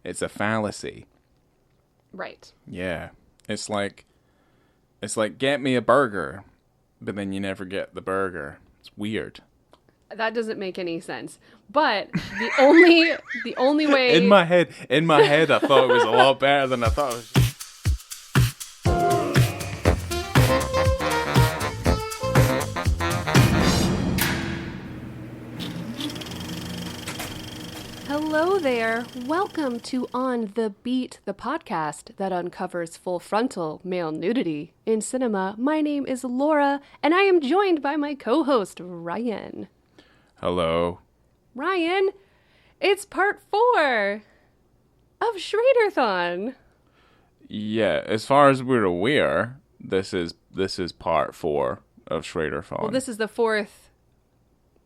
It's a fallacy. Right. Yeah. It's like get me a burger, but then you never get the burger. It's weird. That doesn't make any sense. But the only way In my head, I thought it was a lot better than I thought it was. Hello there. Welcome to On the Beat, the podcast that uncovers full frontal male nudity in cinema. My name is Laura, and I am joined by my co-host, Ryan. Hello. Ryan, it's part 4 of Schrader-thon. Yeah, as far as we're aware, this is part 4 of Schrader-thon. Well, this is the 4th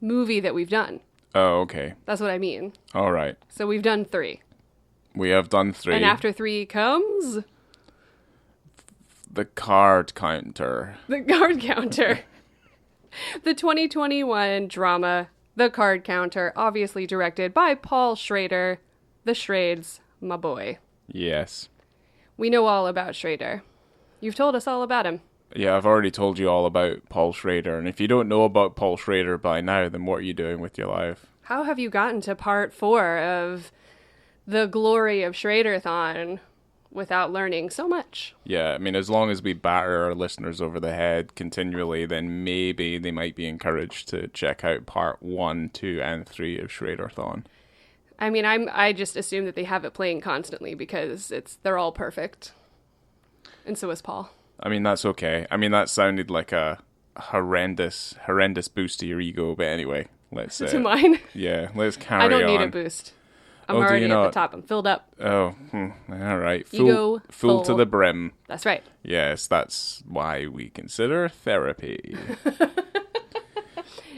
movie that we've done. Oh, okay. That's what I mean. All right. So we've done 3. We have done 3. And after 3 comes... the card counter. The card counter. The 2021 drama, The Card Counter, obviously directed by Paul Schrader, the Shrades, my boy. Yes. We know all about Schrader. You've told us all about him. Yeah, I've already told you all about Paul Schrader, and if you don't know about Paul Schrader by now, then what are you doing with your life? How have you gotten to part 4 of the glory of Schrader-thon without learning so much? Yeah, I mean, as long as we batter our listeners over the head continually, then maybe they might be encouraged to check out part 1, 2, and 3 of Schrader-thon. I mean, I just assume that they have it playing constantly because they're all perfect. And so is Paul. I mean, that's okay. I mean, that sounded like a horrendous boost to your ego, but anyway, let's To mine? Yeah, let's carry on. I don't need a boost. I'm already at the top. I'm filled up. Oh, all right. Ego full to the brim. That's right. Yes, that's why we consider therapy.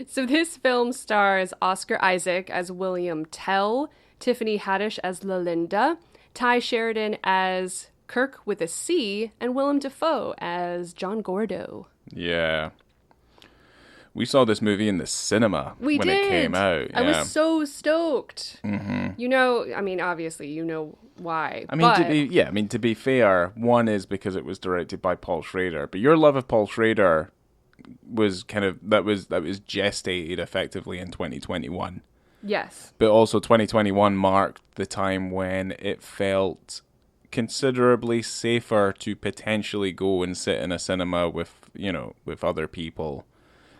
So this film stars Oscar Isaac as William Tell, Tiffany Haddish as Lalinda, Ty Sheridan as Kirk with a C, and Willem Dafoe as John Gordo. Yeah. We saw this movie in the cinema when it came out. Yeah. I was so stoked. Mm-hmm. You know, I mean, obviously, you know why. I mean, to be fair, one is because it was directed by Paul Schrader, but your love of Paul Schrader was that was gestated effectively in 2021. Yes. But also 2021 marked the time when it felt considerably safer to potentially go and sit in a cinema with other people.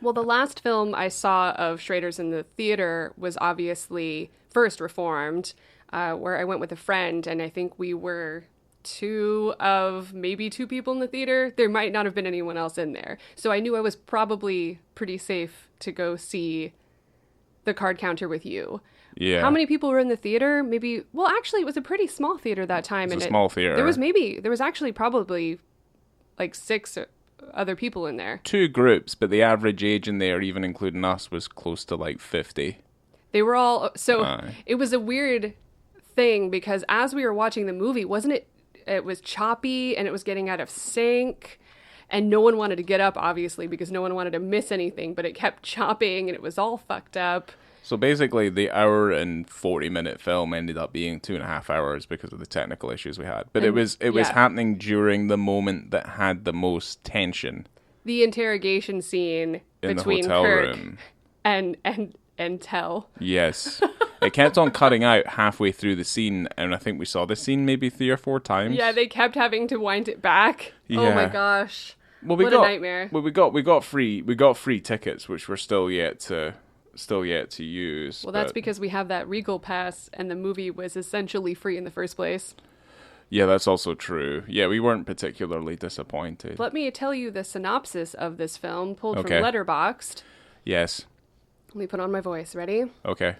Well, the last film I saw of Schrader's in the theater was obviously First Reformed, where I went with a friend, and I think we were 2 of maybe 2 people in the theater. There might not have been anyone else in there. So I knew I was probably pretty safe to go see The Card Counter with you. Yeah. How many people were in the theater? Maybe, well, actually, it was a pretty small theater that time. It was a small theater. There was actually probably like 6 other people in there. 2 groups, but the average age in there, even including us, was close to like 50. They were all, It was a weird thing because as we were watching the movie, it was choppy and it was getting out of sync. And no one wanted to get up, obviously, because no one wanted to miss anything, but it kept chopping and it was all fucked up. So basically, the hour and 40-minute film ended up being 2.5 hours because of the technical issues we had. But it was happening during the moment that had the most tension. The interrogation scene in between the hotel Kirk room. and Tell. Yes. It kept on cutting out halfway through the scene, and I think we saw the scene maybe 3 or 4 times. Yeah, they kept having to wind it back. Yeah. Oh my gosh. Well, what a nightmare. Well, we got free tickets, which we're still yet to use. Well, that's because we have that Regal pass, and the movie was essentially free in the first place. Yeah, that's also true. Yeah, we weren't particularly disappointed. Let me tell you the synopsis of this film, pulled from Letterboxd. Yes. Let me put on my voice. Ready? Okay.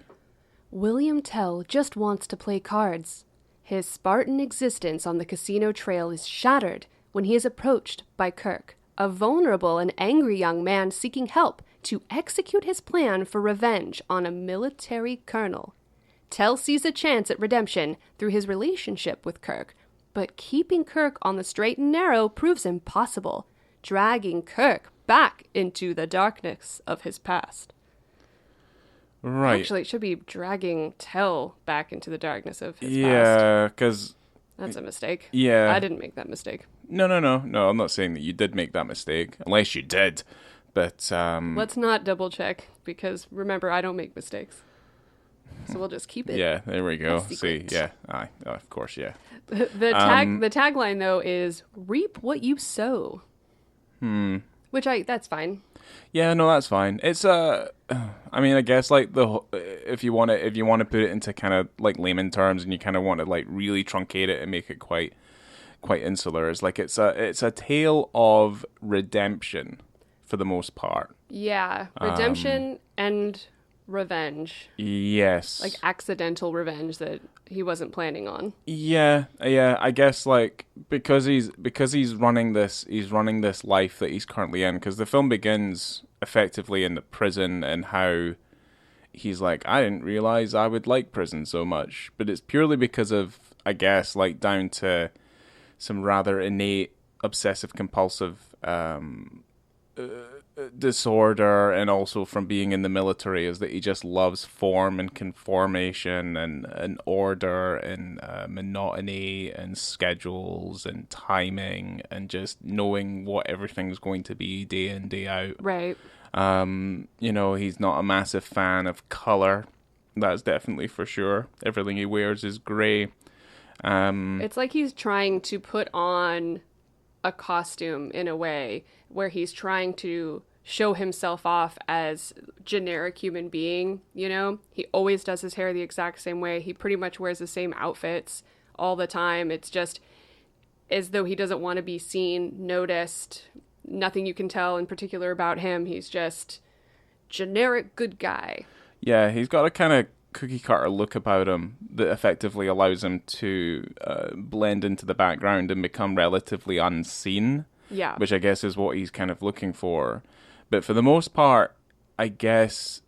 William Tell just wants to play cards. His Spartan existence on the casino trail is shattered when he is approached by Kirk, a vulnerable and angry young man seeking help to execute his plan for revenge on a military colonel. Tell sees a chance at redemption through his relationship with Kirk, but keeping Kirk on the straight and narrow proves impossible, dragging Kirk back into the darkness of his past. Right. Actually, it should be dragging Tell back into the darkness of his past. Yeah, because... That's a mistake. Yeah. I didn't make that mistake. No, I'm not saying that you did make that mistake, unless you did. But, Let's not double check, because remember, I don't make mistakes. So we'll just keep it. Yeah, there we go. A See, secret. yeah. Aye, of course, yeah. The tagline, though, is reap what you sow. Which that's fine. Yeah, no, that's fine. It's I mean, I guess like if you want to put it into kind of like layman terms, and you kind of want to like really truncate it and make it quite insular, it's like it's a tale of redemption for the most part. Yeah, redemption and revenge. Yes, like accidental revenge that he wasn't planning on. Yeah. I guess like because he's running this life that he's currently in. Because the film begins effectively in the prison, and how he's like, I didn't realize I would like prison so much, but it's purely because of, I guess, like down to some rather innate obsessive compulsive disorder, and also from being in the military, is that he just loves form and conformation and order and monotony and schedules and timing and just knowing what everything's going to be day in, day out. Right. He's not a massive fan of color. That's definitely for sure. Everything he wears is gray. It's like he's trying to put on a costume in a way where he's trying to show himself off as generic human being, He always does his hair the exact same way. He pretty much wears the same outfits all the time. It's just as though he doesn't want to be seen, noticed. Nothing you can tell in particular about him. He's just generic good guy. Yeah, he's got a kind of cookie cutter look about him that effectively allows him to blend into the background and become relatively unseen. Yeah. Which I guess is what he's kind of looking for. But for the most part, I guess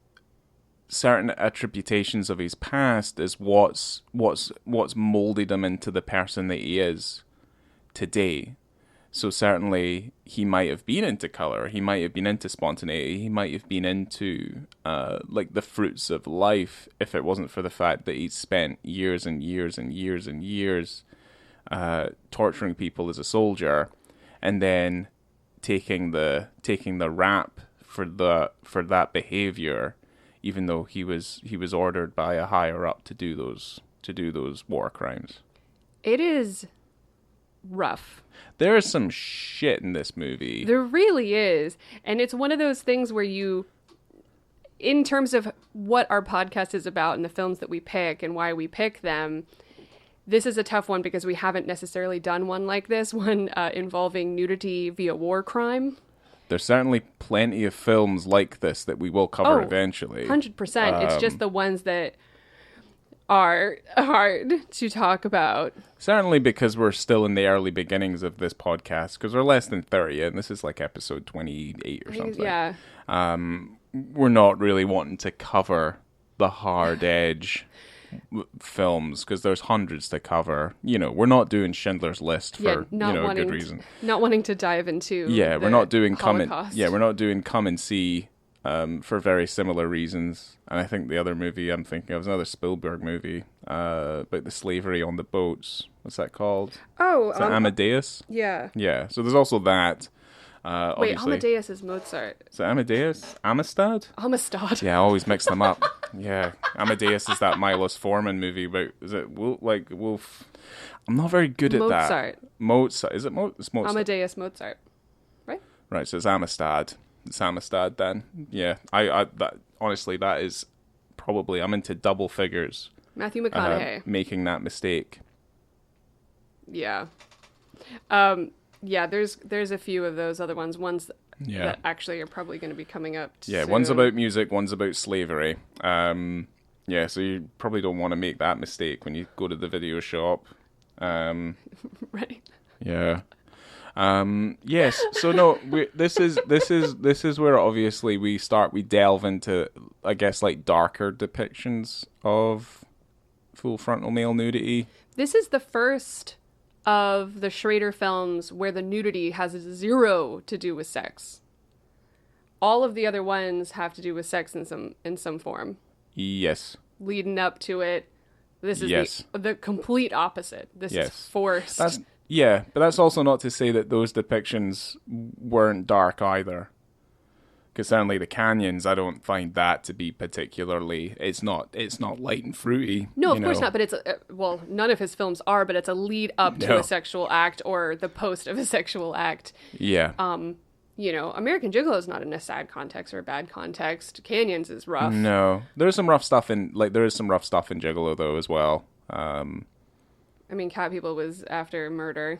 certain attributations of his past is what's molded him into the person that he is today. So certainly he might have been into color, he might have been into spontaneity, he might have been into like the fruits of life, if it wasn't for the fact that he'd spent years and years and years and years torturing people as a soldier, and then taking the rap for that behavior, even though he was ordered by a higher up to do those war crimes. It is rough. There is some shit in this movie. There really is. And it's one of those things where in terms of what our podcast is about and the films that we pick and why we pick them, this is a tough one because we haven't necessarily done one like this, one involving nudity via war crime. There's certainly plenty of films like this that we will cover eventually. 100%. It's just the ones that are hard to talk about. Certainly because we're still in the early beginnings of this podcast, because we're less than 30 and this is like episode 28 or something. Yeah. We're not really wanting to cover the hard edge films because there's hundreds to cover. We're not doing Schindler's List for a good reason. Not wanting to dive into we're not doing Holocaust. we're not doing Come and See for very similar reasons. And I think the other movie I'm thinking of is another Spielberg movie about the slavery on the boats. What's that called? Oh, is that Amadeus? Yeah. Yeah. So there's also that. Wait, obviously. Amadeus is Mozart. Is it Amadeus? Amistad? Amistad. Yeah, I always mix them up. Yeah. Amadeus is that Milos Forman movie about, is it Wolf? I'm not very good at that. Mozart. Is it It's Mozart. Amadeus Mozart. Right? Right, so it's Amistad. It's Amistad then. Yeah. That honestly, that is probably, I'm into double figures. Matthew McConaughey. Making that mistake. Yeah. Yeah, there's a few of those other ones that actually are probably going to be coming up soon. Yeah, one's about music, one's about slavery. Yeah, so you probably don't want to make that mistake when you go to the video shop. Right. Yeah. Yes. So no, this is where obviously we delve into, I guess, like darker depictions of full frontal male nudity. This is the first of the Schrader films where the nudity has zero to do with sex. All of the other ones have to do with sex in some form. Yes. leading up to it. This is Yes. the complete opposite. This is forced. But that's also not to say that those depictions weren't dark either. Because certainly the canyons, I don't find that to be particularly. It's not light and fruity. No, of course not. But it's none of his films are. But it's a lead up to a sexual act or the post of a sexual act. Yeah. American Gigolo is not in a sad context or a bad context. Canyons is rough. No, there's some rough stuff in Gigolo though as well. I mean, Cat People was after murder.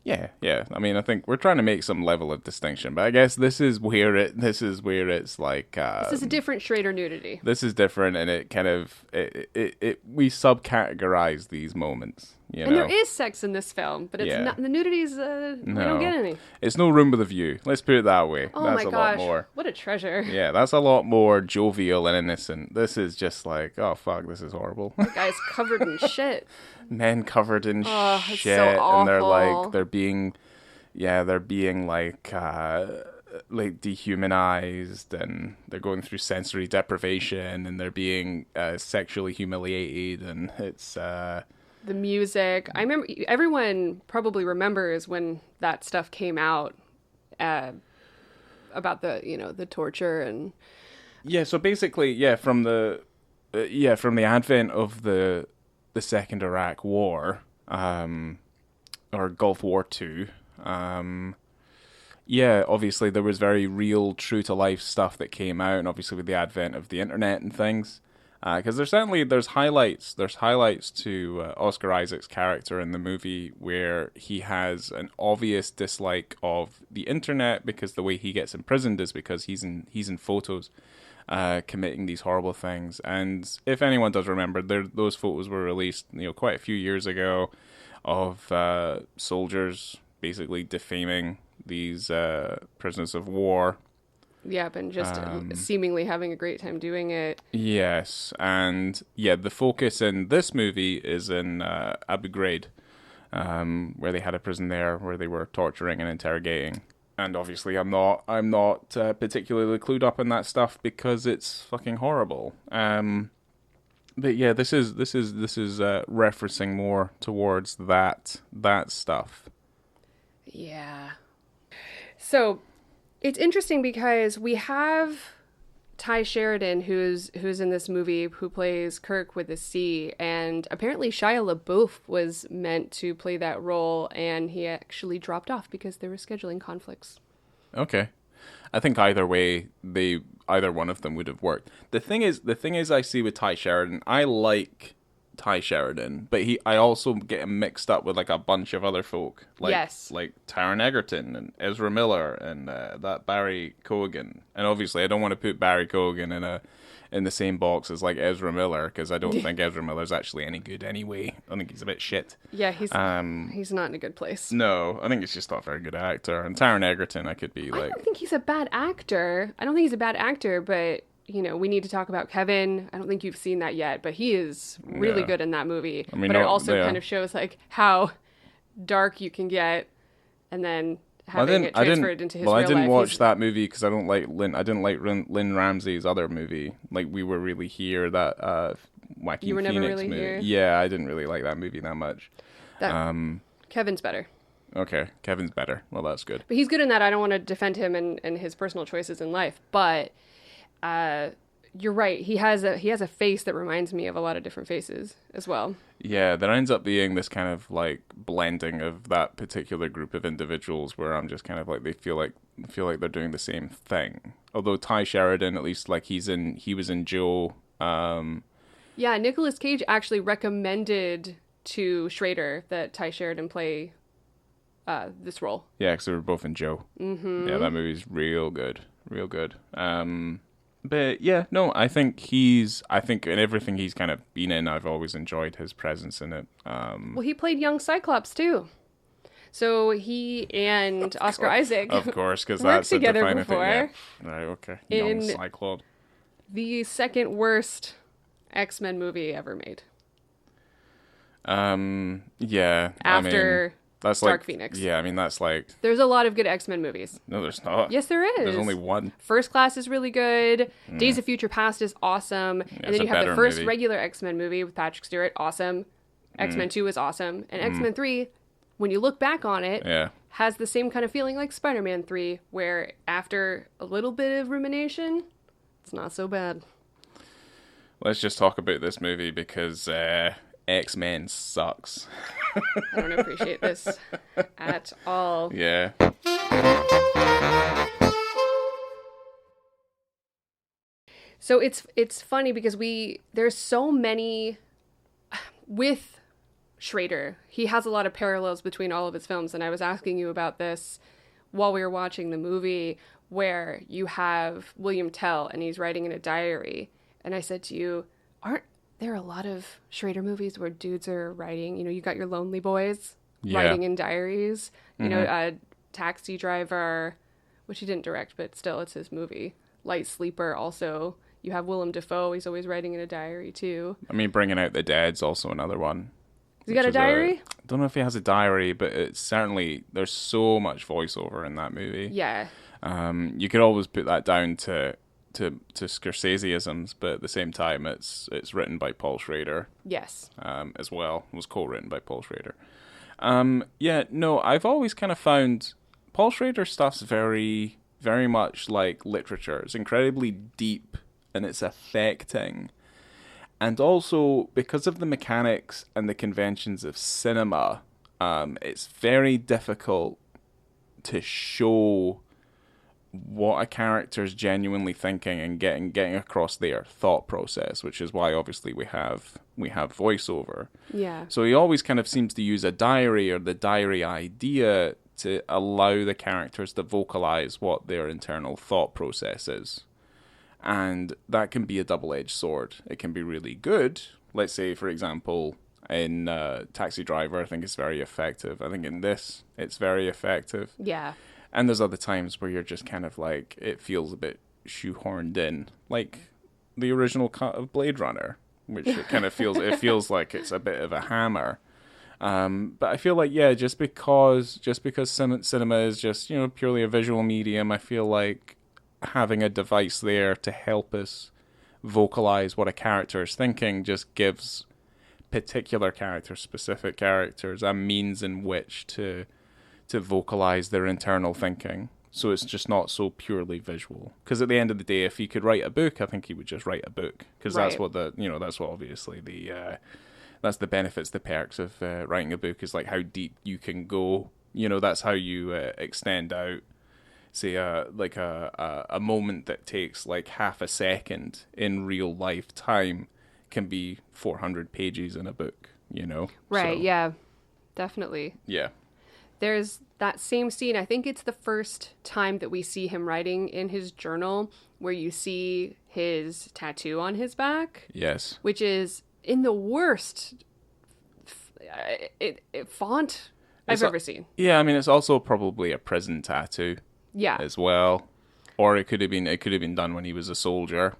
Yeah. I mean, I think we're trying to make some level of distinction, but I guess this is where it's like this is a different Schrader nudity. This is different, and it kind of we subcategorize these moments. And there is sex in this film, but it's not the nudities. We don't get any. It's no Room with a View. Let's put it that way. Oh that's my a gosh, lot more. what a treasure! Yeah, that's a lot more jovial and innocent. This is just like, oh fuck, this is horrible. The guy's covered in shit. Men covered in shit, it's so awful. And they're being like dehumanized, and they're going through sensory deprivation, and they're being sexually humiliated, and it's the music. I remember everyone probably remembers when that stuff came out about the torture and so basically from the advent of the Second Iraq War or Gulf War II. Obviously there was very real, true to life stuff that came out, and obviously with the advent of the internet and things, because there's highlights to Oscar Isaac's character in the movie where he has an obvious dislike of the internet because the way he gets imprisoned is because he's in photos committing these horrible things. And if anyone does remember, those photos were released quite a few years ago of soldiers basically defaming these prisoners of war. Yep, and just seemingly having a great time doing it. Yes, and the focus in this movie is in Abu Ghraib, where they had a prison there where they were torturing and interrogating. And obviously, I'm not particularly clued up in that stuff because it's fucking horrible. But yeah, this is referencing more towards that stuff. Yeah. So it's interesting because we have Ty Sheridan, who's in this movie, who plays Kirk with a C, and apparently Shia LaBeouf was meant to play that role, and he actually dropped off because there were scheduling conflicts. Okay. I think either way, either one of them would have worked. The thing is, I see with Ty Sheridan, I like Ty Sheridan, but I also get him mixed up with like a bunch of other folk, like Taron Egerton and Ezra Miller and that Barry Keoghan. And obviously, I don't want to put Barry Keoghan in the same box as like Ezra Miller, because I don't think Ezra Miller's actually any good anyway. I think he's a bit shit. Yeah, he's not in a good place. No, I think he's just not a very good actor. And Taron Egerton, I could be like, I don't think he's a bad actor, but we need to talk about Kevin. I don't think you've seen that yet, but he is really good in that movie. I mean, but it also kind of shows like how dark you can get, and then having it transferred into his real life. I didn't watch that movie because I didn't like Lynn Ramsey's other movie. Like We Were Really Here, that Wacky You Were Phoenix Never Really movie. Here? Yeah, I didn't really like that movie that much. Kevin's better. Okay, Kevin's better. Well, that's good. But he's good in that. I don't want to defend him and his personal choices in life, but you're right. He has a face that reminds me of a lot of different faces as well. Yeah, there ends up being this kind of like blending of that particular group of individuals where I'm just kind of like, they feel like they're doing the same thing. Although Ty Sheridan, at least like he was in Joe. Yeah, Nicolas Cage actually recommended to Schrader that Ty Sheridan play this role. Yeah, because they were both in Joe. Mm-hmm. Yeah, that movie's real good. But yeah, no, I think in everything he's kind of been in, I've always enjoyed his presence in it. Well, he played young Cyclops too. So he and Oscar Isaac, of course, because that's the defining thing. Yeah. Right, okay. In young Cyclops, the second worst X-Men movie ever made. Yeah. After That's Dark like, Phoenix. yeah, I mean, that's like, There's a lot of good X-Men movies. no, there's not. Yes, there is. There's only one. First Class is really good. Days of Future Past is awesome. And it's then a you have the better first movie. regular X-Men movie with Patrick Stewart. Awesome. X-Men 2 is awesome. And X-Men 3, when you look back on it, Yeah. has the same kind of feeling like Spider-Man 3, where after a little bit of rumination, it's not so bad. Let's just talk about this movie because X-Men sucks. I don't appreciate this at all. Yeah. So it's funny because there's so many with Schrader. He has a lot of parallels between all of his films, and I was asking you about this while we were watching the movie, where you have William Tell and he's writing in a diary, and I said to you, aren't there are a lot of Schrader movies where dudes are writing, you got your Lonely Boys writing in diaries, Taxi Driver, which he didn't direct, but still it's his movie. Light Sleeper also. You have Willem Dafoe, he's always writing in a diary too. I mean, Bringing Out the Dead's also another one. Has he got a diary? I don't know if he has a diary, but it's certainly, there's so much voiceover in that movie. Yeah. You could always put that down to Scorseseisms, but at the same time, it's written by Paul Schrader. Yes. As well. It was co-written by Paul Schrader. I've always kind of found Paul Schrader stuff's very, very much like literature. It's incredibly deep and it's affecting. And also, because of the mechanics and the conventions of cinema, it's very difficult to show what a character is genuinely thinking and getting across their thought process, which is why obviously we have voiceover. Yeah. So he always kind of seems to use a diary or the diary idea to allow the characters to vocalize what their internal thought process is. And that can be a double-edged sword. It can be really good. Let's say, for example, in Taxi Driver, I think it's very effective. I think in this, it's very effective. Yeah. And there's other times where you're just kind of like, it feels a bit shoehorned in. Like the original cut of Blade Runner, which it kind of feels like it's a bit of a hammer. But I feel like, yeah, just because cinema is just, purely a visual medium, I feel like having a device there to help us vocalize what a character is thinking just gives particular characters, specific characters, a means in which to vocalize their internal thinking. So it's just not so purely visual. Because at the end of the day, if he could write a book, I think he would just write a book. Because that's what that's what obviously that's the benefits, the perks of writing a book, is like how deep you can go. That's how you extend out, say, like a moment that takes like half a second in real life time can be 400 pages in a book, Right, So, yeah, definitely. Yeah. There's that same scene, I think it's the first time that we see him writing in his journal, where you see his tattoo on his back. Yes. Which is in the worst font I've ever seen. Yeah, I mean, it's also probably a prison tattoo. Yeah. As well. Or it could have been done when he was a soldier.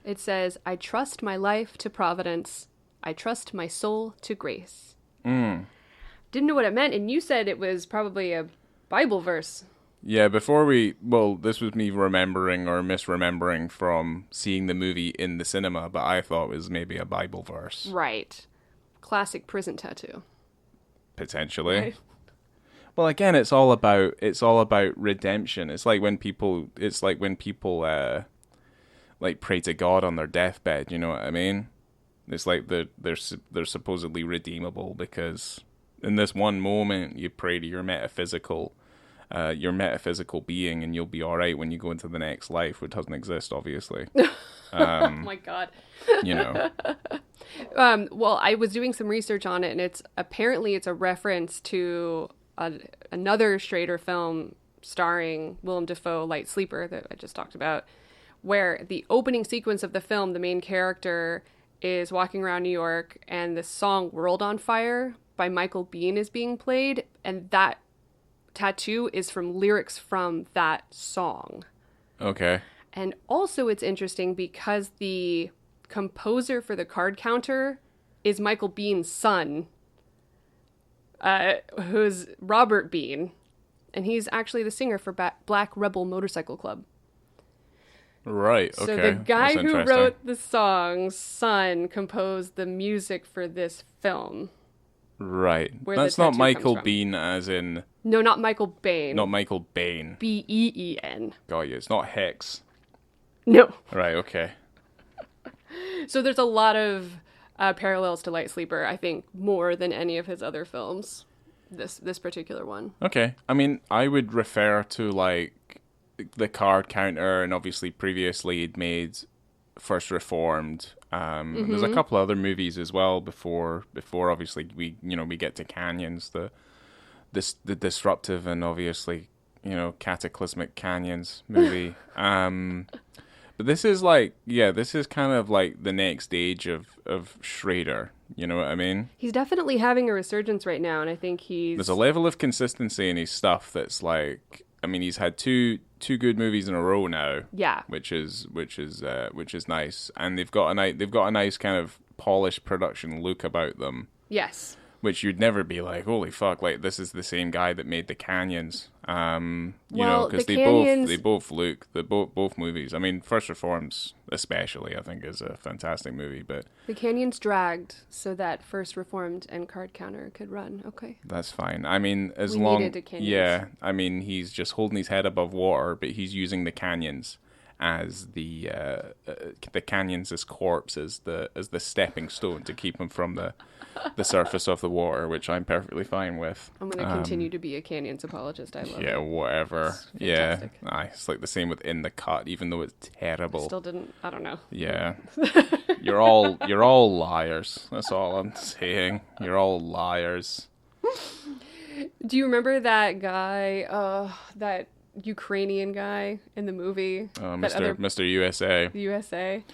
It says, "I trust my life to providence. I trust my soul to grace." Didn't know what it meant, and you said it was probably a Bible verse. Yeah, this was me remembering or misremembering from seeing the movie in the cinema, but I thought it was maybe a Bible verse. Right. Classic prison tattoo. Potentially. Right. Well, again, it's all about redemption. It's like when people like pray to God on their deathbed, you know what I mean? It's like they're supposedly redeemable because in this one moment you pray to your metaphysical being, and you'll be all right when you go into the next life, which doesn't exist, obviously. Oh my God. Well, I was doing some research on it, and it's a reference to another Schrader film starring Willem Dafoe, Light Sleeper, that I just talked about, where the opening sequence of the film, the main character is walking around New York, and the song "World on Fire" by Michael Biehn is being played, and that tattoo is from lyrics from that song. Okay. And also it's interesting because the composer for the card counter is Michael Bihn's son, who's Robert Bean, and he's actually the singer for Black Rebel Motorcycle Club. Right, okay. So the guy That's who interesting. wrote the song's son composed the music for this film. Right. Where That's the not tattoo Michael comes from. Bean as in... No, not Michael Bain. Not Michael Bain. Been. Got you. It's not Hex. No. Right, okay. So there's a lot of parallels to Light Sleeper, I think, more than any of his other films. This particular one. Okay. I mean, I would refer to, like, the Card Counter, and obviously previously he'd made First Reformed. There's a couple other movies as well before obviously we get to Canyons, the disruptive and obviously cataclysmic Canyons movie. But this is this is kind of like the next stage of Schrader. You know what I mean? He's definitely having a resurgence right now, and I think there's a level of consistency in his stuff that's like, I mean, he's had two good movies in a row now. Yeah, which is nice, and they've got a nice kind of polished production look about them. Yes. Which you'd never be like, holy fuck, like this is the same guy that made the Canyons. Because they both look both movies. I mean, First Reforms especially, I think, is a fantastic movie. But the Canyons dragged so that First Reformed and Card Counter could run. Okay, that's fine. I mean, needed a Canyons. Yeah. I mean, he's just holding his head above water, but he's using the Canyons as the Canyons as corpse as the stepping stone to keep him from the surface of the water, which I'm perfectly fine with. I'm going to continue to be a Canyons apologist. I love it. Yeah, whatever. Yeah. It's like the same with In the Cut, even though it's terrible. I don't know. Yeah. You're all liars. That's all I'm saying. You're all liars. Do you remember that guy, that Ukrainian guy in the movie? Mr. USA. USA?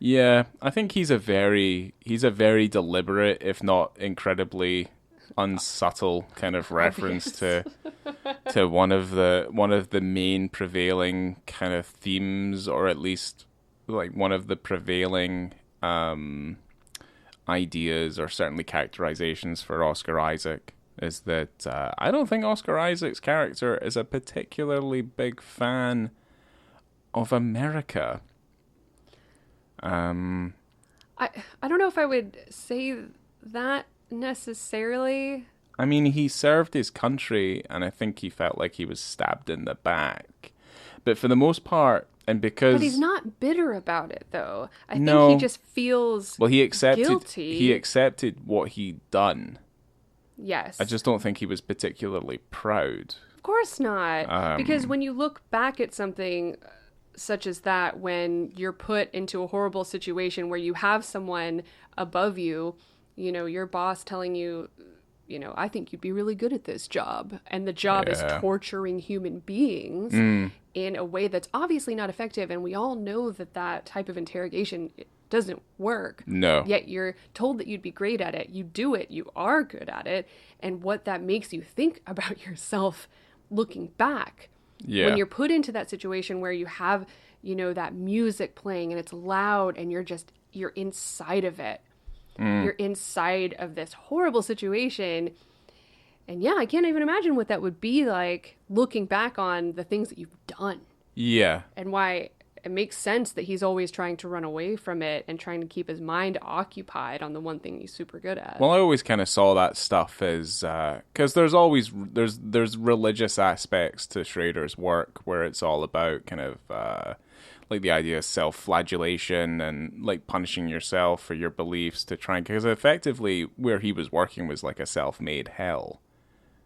Yeah, I think he's a very deliberate, if not incredibly unsubtle kind of reference to one of the main prevailing kind of themes, or at least like one of the prevailing ideas, or certainly characterizations for Oscar Isaac, is that I don't think Oscar Isaac's character is a particularly big fan of America. I don't know if I would say that necessarily. I mean, he served his country, and I think he felt like he was stabbed in the back. But for the most part, and because... But he's not bitter about it, though. I think he just feels guilty. He accepted what he'd done. Yes. I just don't think he was particularly proud. Of course not. Because when you look back at something such as that, when you're put into a horrible situation where you have someone above you, your boss telling you, I think you'd be really good at this job. And the job is torturing human beings in a way that's obviously not effective. And we all know that type of interrogation doesn't work. No. Yet you're told that you'd be great at it. You do it. You are good at it. And what that makes you think about yourself looking back. Yeah. When you're put into that situation where you have, that music playing and it's loud and you're inside of it. You're inside of this horrible situation. And yeah, I can't even imagine what that would be like looking back on the things that you've done. Yeah. And why it makes sense that he's always trying to run away from it and trying to keep his mind occupied on the one thing he's super good at. Well, I always kind of saw that stuff as because there's religious aspects to Schrader's work where it's all about kind of like the idea of self-flagellation and like punishing yourself for your beliefs to try, because effectively where he was working was like a self-made hell.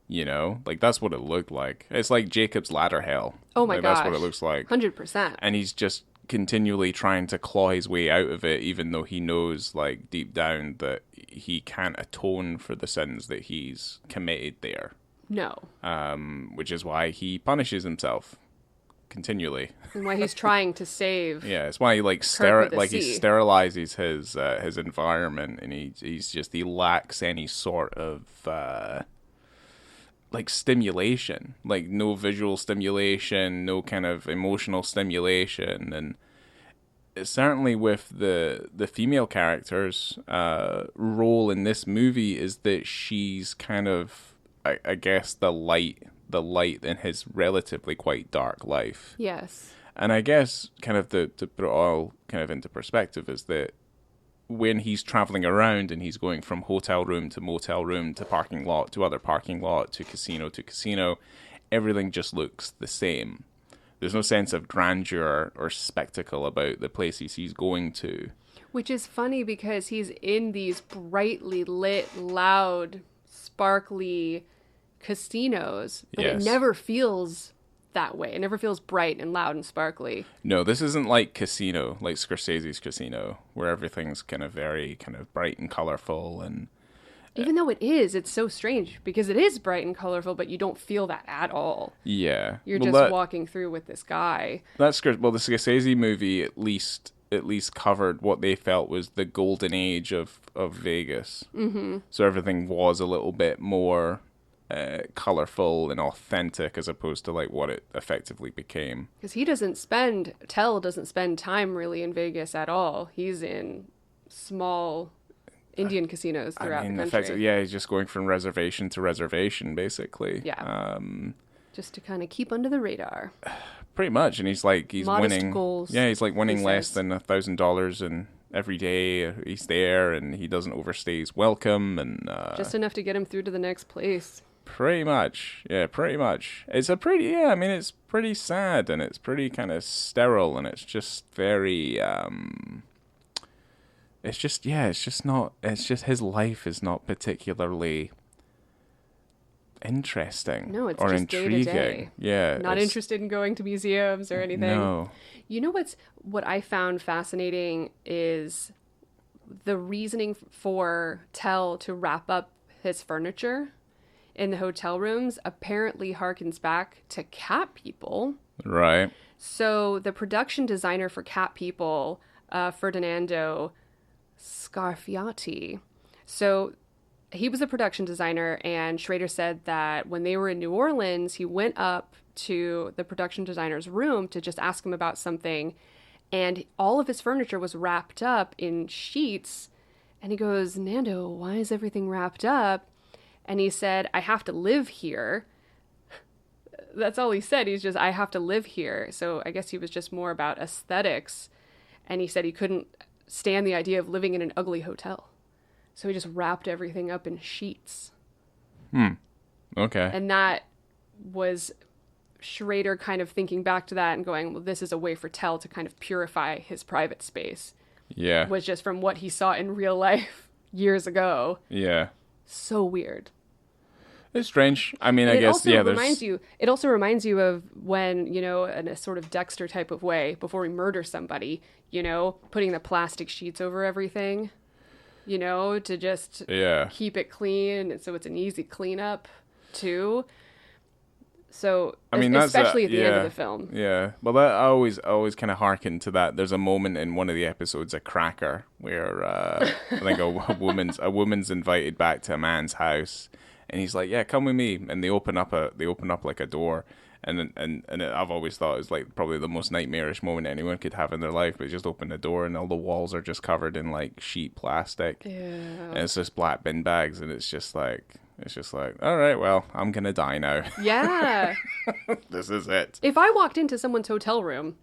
Like that's what it looked like. It's like Jacob's Ladder hell. Oh my gosh. That's what it looks like. 100%. And he's just continually trying to claw his way out of it, even though he knows, like, deep down that he can't atone for the sins that he's committed there. No. Which is why he punishes himself continually. And why he's trying to save. Yeah, it's why he he sterilizes his environment, and he lacks any sort of like stimulation, like no visual stimulation, no kind of emotional stimulation, and certainly with the female character's role in this movie is that she's kind of, I guess, the light in his relatively quite dark life. Yes. And I guess kind of to put it all kind of into perspective is that when he's traveling around and he's going from hotel room to motel room to parking lot to other parking lot to casino, everything just looks the same. There's no sense of grandeur or spectacle about the places he's going to. Which is funny because he's in these brightly lit, loud, sparkly casinos, but Yes. it never feels that way. It never feels bright and loud and sparkly. No, this isn't like Casino, like Scorsese's Casino, where everything's kind of very kind of bright and colorful. And Even though it is, it's so strange because it is bright and colorful, but you don't feel that at all. yeah, You're well, just walking through with this guy. the Scorsese movie at least covered what they felt was the golden age of Vegas. Mm-hmm. So everything was a little bit more colorful and authentic as opposed to like what it effectively became. Because Tell doesn't spend time really in Vegas at all. He's in small Indian casinos throughout the country. Effectively, yeah, he's just going from reservation to reservation, basically. Yeah. Just to kind of keep under the radar. Pretty much, and he's Modest winning. goals, Yeah, he's like winning he less says. than $1,000 and every day he's there, and he doesn't overstay his welcome, and Just enough to get him through to the next place. pretty much. It's it's pretty sad, and it's pretty kind of sterile, and it's just very. It's just his life is not particularly interesting. No, it's or just day to intriguing. day. Yeah, Not it's- interested in going to museums or anything. No. You know what I found fascinating is the reasoning for Tell to wrap up his furniture in the hotel rooms apparently harkens back to Cat People. Right. So the production designer for Cat People, Ferdinando Scarfiati. So he was a production designer, and Schrader said that when they were in New Orleans, he went up to the production designer's room to just ask him about something, and all of his furniture was wrapped up in sheets. And he goes, "Nando, why is everything wrapped up?" And he said, "I have to live here." That's all he said. He's just, "I have to live here." So I guess he was just more about aesthetics. And he said he couldn't stand the idea of living in an ugly hotel. So he just wrapped everything up in sheets. Okay. And that was Schrader kind of thinking back to that and going, well, this is a way for Tell to kind of purify his private space. Yeah. Was just from what he saw in real life years ago. Yeah. So weird. It's strange. I mean, I guess, there's... It also reminds you of when, in a sort of Dexter type of way, before we murder somebody, putting the plastic sheets over everything, to just keep it clean. And so it's an easy cleanup, too. So, I mean, especially at the end of the film. Yeah. Well, that I always kind of hearken to that. There's a moment in one of the episodes, a Cracker, where I think a woman's invited back to a man's house. And he's like, "Yeah, come with me." And they open up like a door, I've always thought it was like probably the most nightmarish moment anyone could have in their life. But just open the door, and all the walls are just covered in like sheet plastic, and it's just black bin bags, and it's just like, all right, well, I'm gonna die now. Yeah, This is it. if I walked into someone's hotel room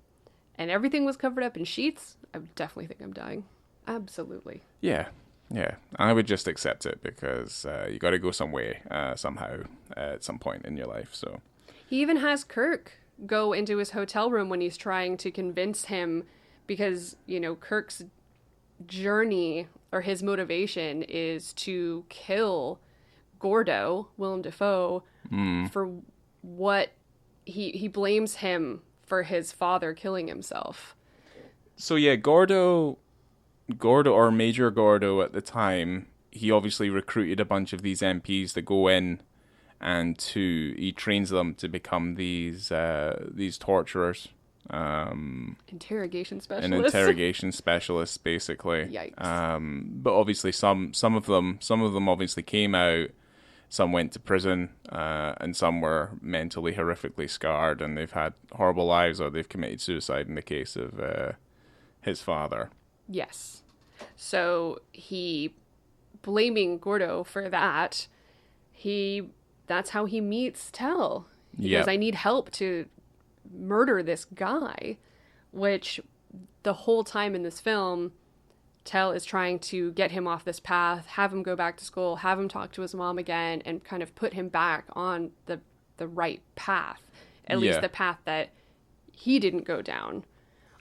and everything was covered up in sheets, I would definitely think I'm dying. Absolutely. Yeah. Yeah, I would just accept it because you got to go some way, somehow, at some point in your life. So He even has Kirk go into his hotel room when he's trying to convince him, because, Kirk's journey or his motivation is to kill Gordo, Willem Dafoe, for what he blames him for his father killing himself. So yeah, Gordo or Major Gordo at the time, he obviously recruited a bunch of these MPs to go in and he trains them to become these torturers. Interrogation And specialist. interrogation specialists, basically. Yikes. But obviously some of them obviously came out, some went to prison, and some were mentally horrifically scarred, and they've had horrible lives, or they've committed suicide in the case of his father. Yes. So he, blaming Gordo for that, that's how he meets Tell. He goes, I need help to murder this guy, which the whole time in this film, Tell is trying to get him off this path, have him go back to school, have him talk to his mom again, and kind of put him back on the right path. At least the path that he didn't go down,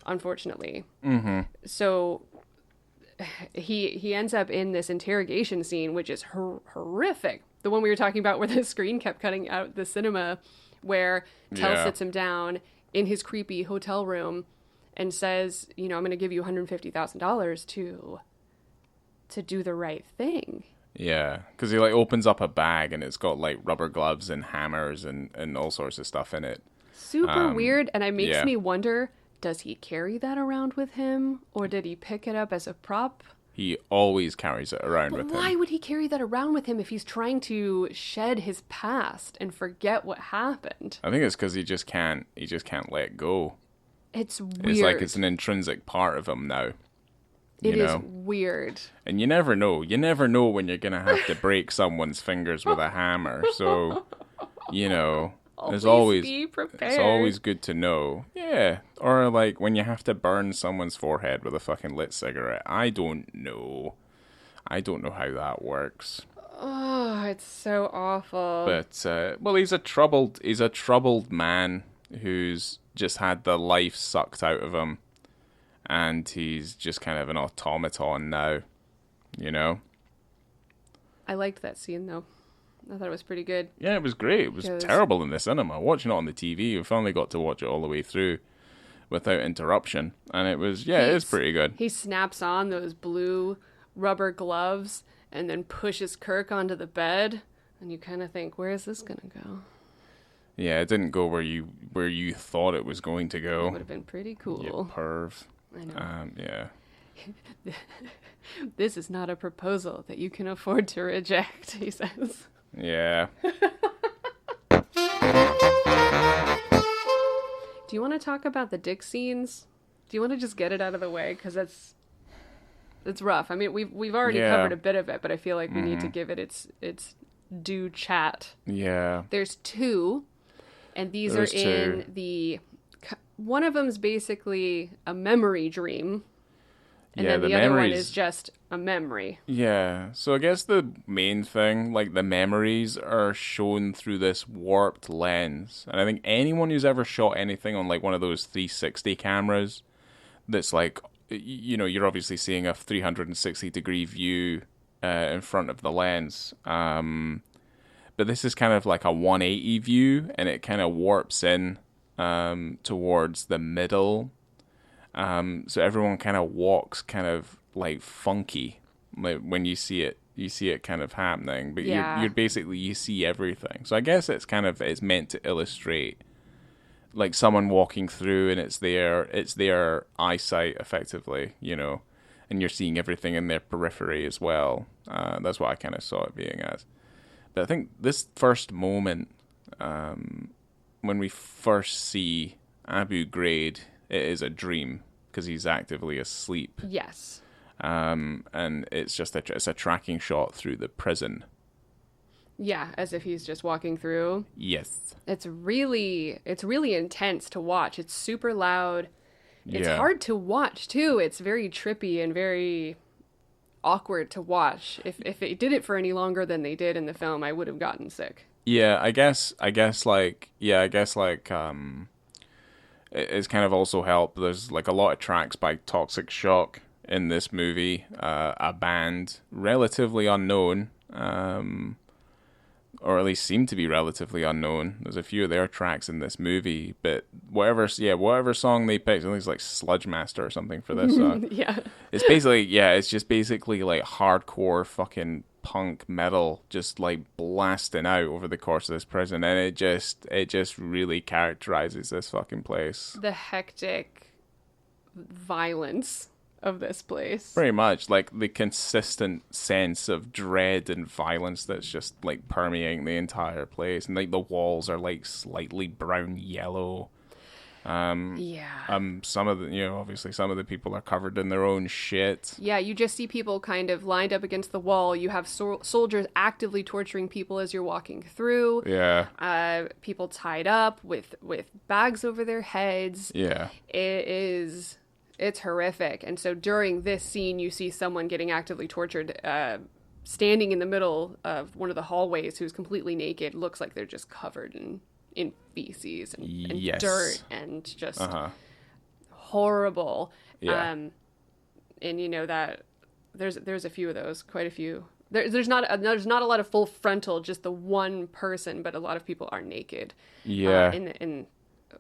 unfortunately. Mm-hmm. So he ends up in this interrogation scene, which is horrific. The one we were talking about where the screen kept cutting out the cinema, where Tell sits him down in his creepy hotel room and says, I'm going to give you $150,000 to do the right thing. Yeah, because he like opens up a bag and it's got like rubber gloves and hammers and all sorts of stuff in it. Super weird, and it makes me wonder, does he carry that around with him, or did he pick it up as a prop? He always carries it around with him. Why would he carry that around with him if he's trying to shed his past and forget what happened? I think it's because he just can't let go. It's weird. It's like it's an intrinsic part of him now. It is weird. And you never know. You never know when you're going to have to break someone's fingers with a hammer. So, it's always be prepared. It's always good to know. Yeah. Or like when you have to burn someone's forehead with a fucking lit cigarette. I don't know how that works. Oh, it's so awful. But well, he's a troubled man who's just had the life sucked out of him, and he's just kind of an automaton now, I liked that scene though. I thought it was pretty good. Yeah, it was great. It was terrible in the cinema. Watching it on the TV, we finally got to watch it all the way through without interruption, and it was it's pretty good. He snaps on those blue rubber gloves and then pushes Kirk onto the bed, and you kind of think, where is this gonna go? Yeah, it didn't go where you thought it was going to go. It would have been pretty cool. You perv. I know. Yeah. This is not a proposal that you can afford to reject, he says. Yeah. Do you want to talk about the dick scenes? Do you want to just get it out of the way? Because it's rough. I mean, we've already covered a bit of it, but I feel like we need to give it its due chat. Yeah. There's two, and these are in the... One of them's basically a memory dream. And then the other one is just a memory. Yeah. So I guess the main thing, like the memories are shown through this warped lens. And I think anyone who's ever shot anything on like one of those 360 cameras that's like, you're obviously seeing a 360 degree view in front of the lens. But this is kind of like a 180 view, and it kind of warps in towards the middle. So everyone kind of walks kind of like funky, like when you see it kind of happening, but you're basically, you see everything. So I guess it's meant to illustrate like someone walking through, and it's their eyesight effectively, and you're seeing everything in their periphery as well. That's what I kind of saw it being as. But I think this first moment, when we first see Abu Ghraib, it is a dream because he's actively asleep. Yes. And it's just it's a tracking shot through the prison. Yeah, as if he's just walking through. Yes. It's really intense to watch. It's super loud. It's hard to watch too. It's very trippy and very awkward to watch. If they did it for any longer than they did in the film, I would have gotten sick. Yeah, I guess it's kind of also helped. There's like a lot of tracks by Toxic Shock in this movie, a band relatively unknown, or at least seem to be relatively unknown. There's a few of their tracks in this movie, but whatever song they picked, I think it's like Sludge Master or something for this song. Yeah. It's just basically like hardcore fucking punk metal just like blasting out over the course of this prison, and it just really characterizes this fucking place. The hectic violence of this place. Pretty much, like the consistent sense of dread and violence that's just like permeating the entire place, and like the walls are like slightly brown yellow. Some of the, obviously some of the people are covered in their own shit. Yeah, you just see people kind of lined up against the wall. You have soldiers actively torturing people as you're walking through. Yeah. People tied up with bags over their heads. Yeah. It's horrific. And so during this scene, you see someone getting actively tortured, standing in the middle of one of the hallways, who's completely naked. Looks like they're just covered in feces and yes. dirt and just horrible. Yeah. And that there's a few of those, quite a few. There's not a lot of full frontal, just the one person, but a lot of people are naked. Yeah.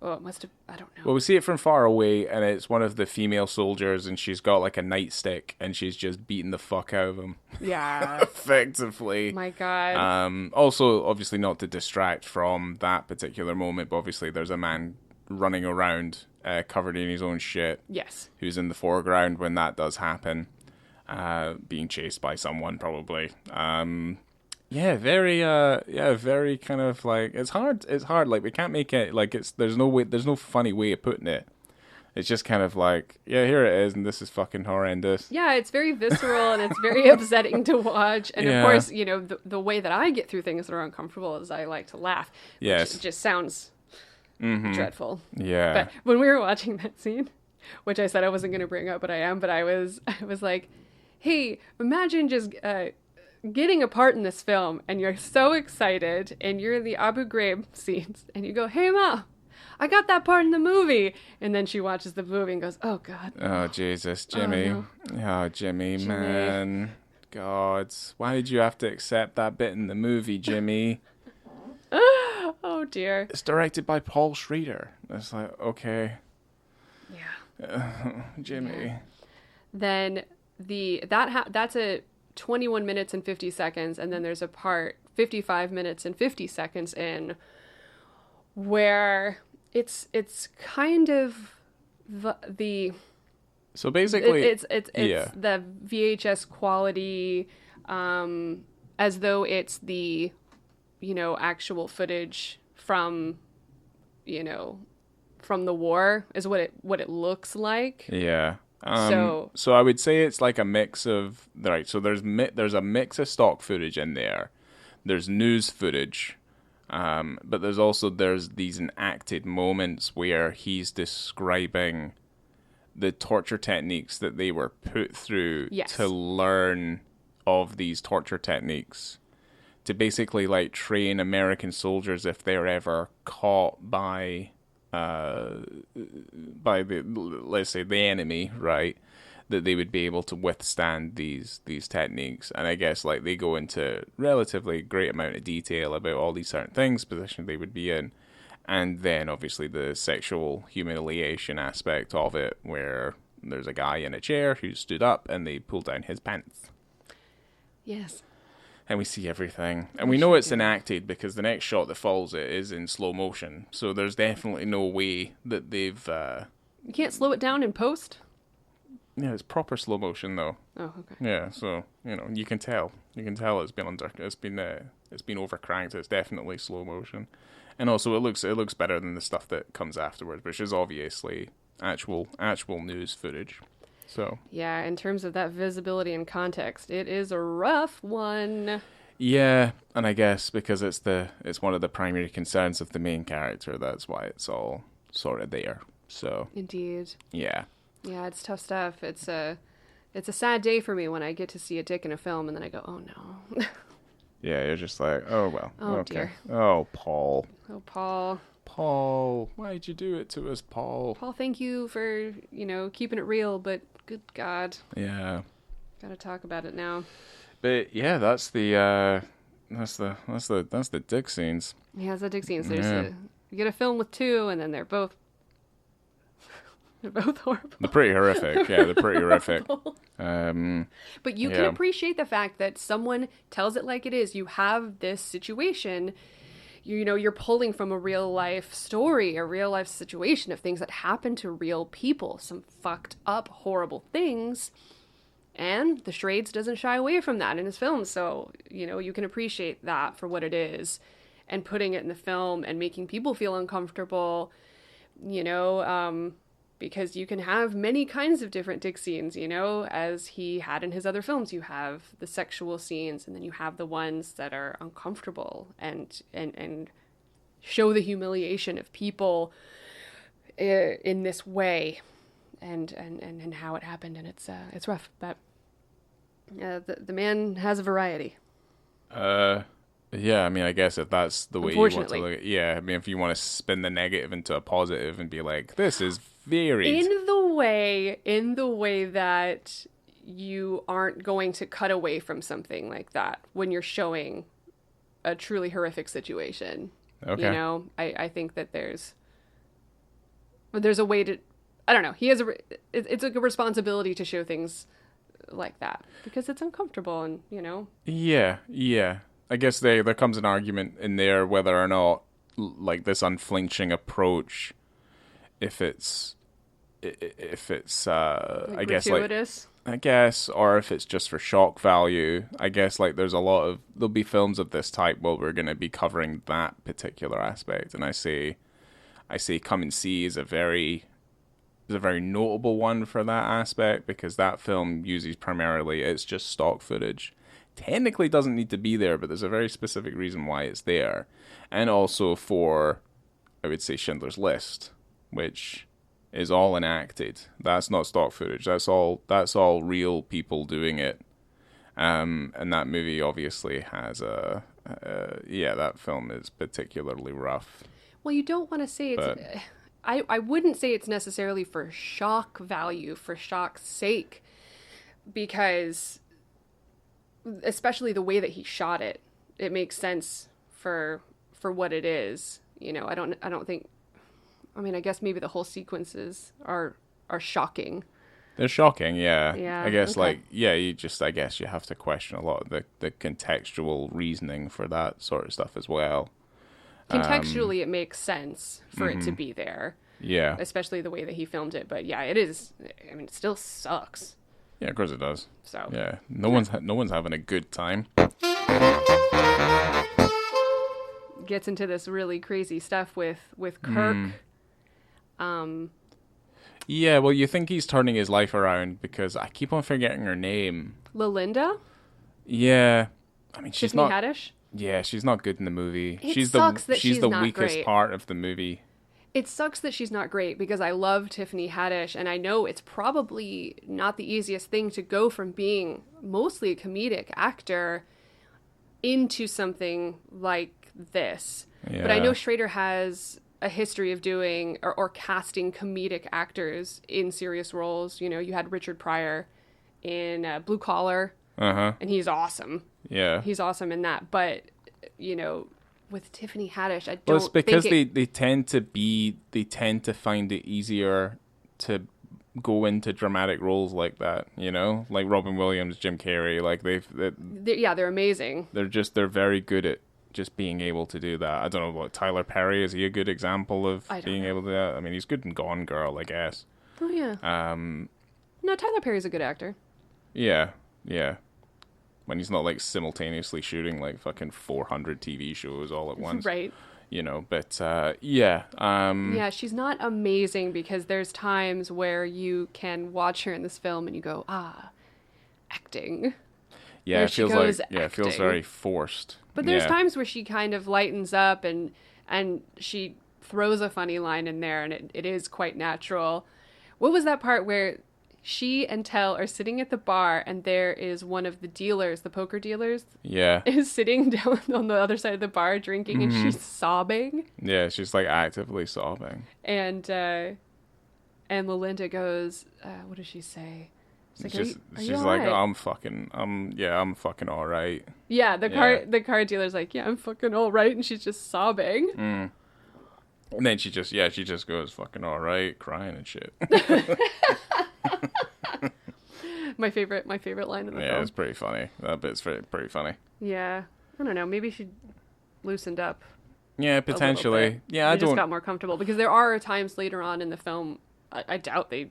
It must have, I don't know. Well, we see it from far away, and it's one of the female soldiers, and she's got like a nightstick, and she's just beating the fuck out of him. Yeah. Effectively. My God. Also, obviously not to distract from that particular moment, but obviously there's a man running around covered in his own shit. Yes. Who's in the foreground when that does happen. Being chased by someone, probably. Very kind of like, it's hard, like, we can't make it, like, there's no funny way of putting it. It's just kind of like, yeah, here it is, and this is fucking horrendous. Yeah, it's very visceral, and it's very upsetting to watch, and of course, the way that I get through things that are uncomfortable is I like to laugh. Yes. Which just sounds dreadful. Yeah. But when we were watching that scene, which I said I wasn't going to bring up, but I am, but I was like, hey, imagine just getting a part in this film, and you're so excited, and you're in the Abu Ghraib scenes, and you go, hey, Ma, I got that part in the movie. And then she watches the movie and goes, oh, God. Oh, Jesus, Jimmy. Oh, Jimmy, man. God, why did you have to accept that bit in the movie, Jimmy? Oh, dear. It's directed by Paul Schrader. It's like, okay. Yeah. Jimmy. Yeah. Then that's a 21 minutes and 50 seconds, and then there's a part 55 minutes and 50 seconds in where it's kind of the so basically it's the VHS quality, as though it's the actual footage from the war is what it looks like. Yeah. So I would say it's like a mix of, right, so there's a mix of stock footage in there. There's news footage, but there's these enacted moments where he's describing the torture techniques that they were put through to learn of these torture techniques, to basically like train American soldiers if they're ever caught by the, let's say, the enemy, right, that they would be able to withstand these techniques. And I guess like they go into relatively great amount of detail about all these certain things, position they would be in, and then obviously the sexual humiliation aspect of it, where there's a guy in a chair who stood up and they pulled down his pants. Yes. And we see everything. And we know it's enacted because the next shot that follows it is in slow motion. So there's definitely no way that they've... You can't slow it down in post? Yeah, it's proper slow motion, though. Oh, okay. Yeah, so, you can tell. You can tell it's been overcranked. It's definitely slow motion. And also, it looks better than the stuff that comes afterwards, which is obviously actual news footage. So yeah, in terms of that visibility and context, it is a rough one. Yeah, and I guess because it's one of the primary concerns of the main character, that's why it's all sort of there. So indeed. Yeah. Yeah, it's tough stuff. It's a sad day for me when I get to see a dick in a film and then I go, oh no. Yeah, you're just like, oh well. Oh okay. dear. Oh, Paul. Oh, Paul. Paul, why'd you do it to us, Paul? Paul, thank you for, keeping it real, but good God. Yeah. Gotta talk about it now. But yeah, that's the dick scenes. Yeah, it's the dick scenes. You get a film with two, and then they're both horrible. They're pretty horrific. Yeah, they're pretty horrific. But you can appreciate the fact that someone tells it like it is. You have this situation. You're pulling from a real life story, a real life situation of things that happen to real people, some fucked up, horrible things. And the Schrades doesn't shy away from that in his films. So, you can appreciate that for what it is, and putting it in the film and making people feel uncomfortable you know, because you can have many kinds of different dick scenes, you know, as he had in his other films. You have the sexual scenes, and then you have the ones that are uncomfortable and show the humiliation of people in this way, and how it happened, and it's rough, but the man has a variety. Yeah, I mean, I guess if that's the way you want to Unfortunately. look at it, yeah, I mean, if you want to spin the negative into a positive and be like, this is varied. In the way that you aren't going to cut away from something like that when you're showing a truly horrific situation. Okay. You know, I think that there's a way to, I don't know, it's like a responsibility to show things like that because it's uncomfortable, and, you know. Yeah. I guess there comes an argument in there whether or not, like, this unflinching approach, if it's Like I guess, gratuitous. or if it's just for shock value. I guess, like, there'll be films of this type where we're going to be covering that particular aspect, and I say Come and See is a very notable one for that aspect, because that film uses primarily, it's just stock footage. Technically doesn't need to be there, but there's a very specific reason why it's there. And also for, I would say, Schindler's List, which is all enacted. That's not stock footage. That's all real people doing it. And that movie obviously has that film is particularly rough. Well, you don't want to say it's, I wouldn't say it's necessarily for shock value, for shock's sake, because especially the way that he shot it, it makes sense for what it is. You know, I don't think, I mean, I guess maybe the whole sequences are shocking. They're shocking, yeah. Yeah. I guess, okay. I guess you have to question a lot of the contextual reasoning for that sort of stuff as well. Contextually, it makes sense for it to be there. Yeah. Especially the way that he filmed it. But yeah, it is, I mean, it still sucks. Yeah, of course it does. So yeah, no one's having a good time. Gets into this really crazy stuff with Kirk. Yeah, well, you think he's turning his life around because I keep on forgetting her name. Lalinda? Yeah, I mean she's Tiffany not. Haddish? Yeah, she's not good in the movie. It sucks that she's the not weakest great. part of the movie. It sucks that she's not great because I love Tiffany Haddish, and I know it's probably not the easiest thing to go from being mostly a comedic actor into something like this. Yeah. But I know Schrader has a history of doing or casting comedic actors in serious roles. You know, you had Richard Pryor in Blue Collar, and he's awesome. Yeah. He's awesome in that. But, you know, with Tiffany Haddish, I don't Well, it's because think they tend to find it easier to go into dramatic roles like that, you know, like Robin Williams, Jim Carrey, like they're amazing. They're very good at just being able to do that. I don't know what Tyler Perry, is he a good example of being able to do that? I mean, he's good in Gone Girl, I guess. Oh yeah. No, Tyler Perry's a good actor. Yeah. When he's not like simultaneously shooting like fucking 400 TV shows all at once. Right. You know, but yeah. Yeah, she's not amazing because there's times where you can watch her in this film and you go, acting. Yeah, There it she feels goes, like it feels acting. very forced. But there's times where she kind of lightens up and she throws a funny line in there, and it is quite natural. What was that part where she and Tell are sitting at the bar and there is one of the dealers, the poker dealers, is sitting down on the other side of the bar drinking, and she's sobbing. Yeah, she's like actively sobbing. And Melinda goes, what does she say? She's like, oh, I'm fucking all right. Yeah, the car dealer's like, yeah, I'm fucking all right, and she's just sobbing. And then she just goes fucking all right, crying and shit. my favorite line in the film. Yeah, it's pretty funny. That bit's pretty funny. Yeah, I don't know. Maybe she loosened up. Yeah, potentially. Yeah, I just got more comfortable because there are times later on in the film. I doubt they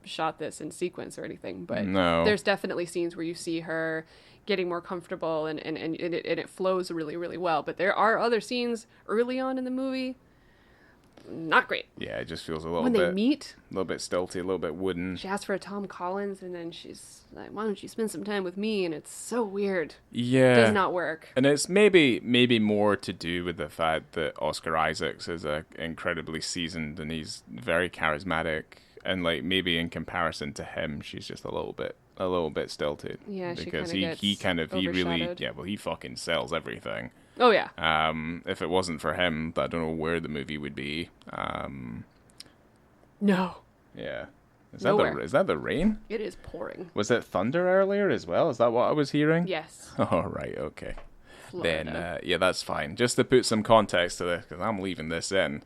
shot this in sequence or anything, but there's definitely scenes where you see her getting more comfortable and it flows really, really well. But there are other scenes early on in the movie not great. Yeah, it just feels a little When bit... they meet... A little bit stilty, a little bit wooden. She asks for a Tom Collins, and then she's like, why don't you spend some time with me? And it's so weird. Yeah. Does not work. And it's maybe more to do with the fact that Oscar Isaacs is incredibly seasoned and he's very charismatic. And like maybe in comparison to him, she's just a little bit stilted. Yeah, she because kind of he really overshadowed. he fucking sells everything. Oh, yeah. If it wasn't for him, I don't know where the movie would be. No. Yeah. Is that the rain? It is pouring. Was it thunder earlier as well? Is that what I was hearing? Yes. Oh, right, okay. Florida. Then, yeah, that's fine. Just to put some context to this, because I'm leaving this in,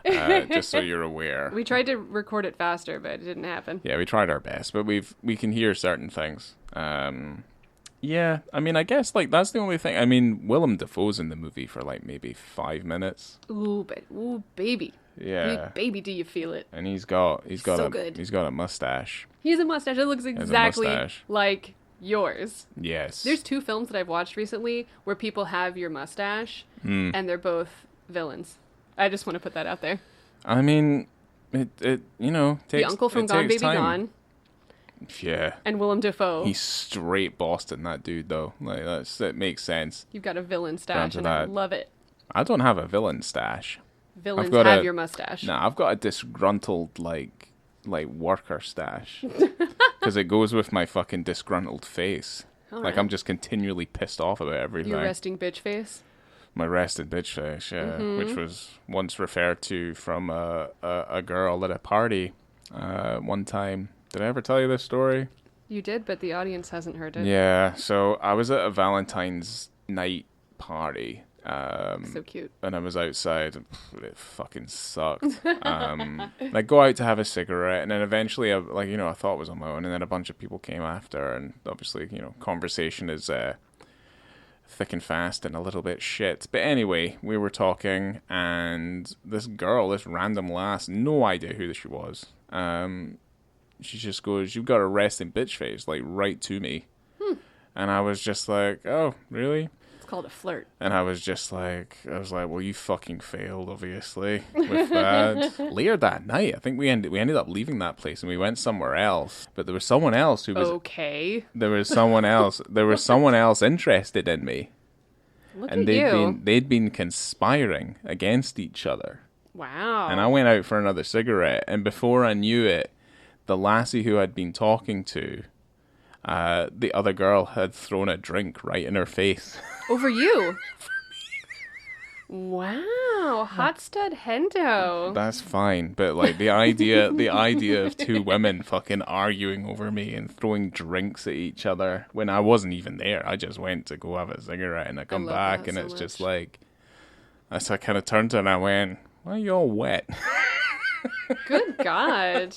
just so you're aware. We tried to record it faster, but it didn't happen. Yeah, we tried our best, but we can hear certain things. Yeah, I mean, I guess, like, that's the only thing. I mean, Willem Dafoe's in the movie for, like, maybe 5 minutes. Ooh, baby. Yeah. Baby, do you feel it? And he's got good. He's got a mustache. He has a mustache that looks exactly like yours. Yes. There's 2 films that I've watched recently where people have your mustache, and they're both villains. I just want to put that out there. I mean, it takes The uncle from Gone Baby time. Gone. Yeah. And Willem Dafoe. He's straight Boston, that dude, though. Like, that makes sense. You've got a villain stash, and I love it. I don't have a villain stash. Villains have your mustache. Nah, I've got a disgruntled, like worker stash. Because it goes with my fucking disgruntled face. All like, right. I'm just continually pissed off about everything. Your resting bitch face? My rested bitch face, yeah. Which was once referred to from a girl at a party one time. Did I ever tell you this story? You did, but the audience hasn't heard it. Yeah, so I was at a Valentine's night party. So cute. And I was outside. It fucking sucked. I go out to have a cigarette, and then eventually, I thought it was on my own, and then a bunch of people came after, and obviously, conversation is thick and fast and a little bit shit. But anyway, we were talking, and this girl, this random lass, no idea who she was. She just goes, "You've got a resting bitch face," like right to me. And I was just like, "Oh, really?" It's called a flirt. And I was like, well, you fucking failed, obviously, with that. Later that night, I think we ended up leaving that place and we went somewhere else. But there was someone else who was okay. There was someone else interested in me. Look and at they'd been conspiring against each other. Wow. And I went out for another cigarette, and before I knew it, the lassie who I'd been talking to, the other girl had thrown a drink right in her face. Over you? Wow, hot stud hendo. That's fine, but like the idea of 2 women fucking arguing over me and throwing drinks at each other when I wasn't even there. I just went to go have a cigarette, and I come back and it's just like, I kind of turned to her and I went, "Why are you all wet?" Good God.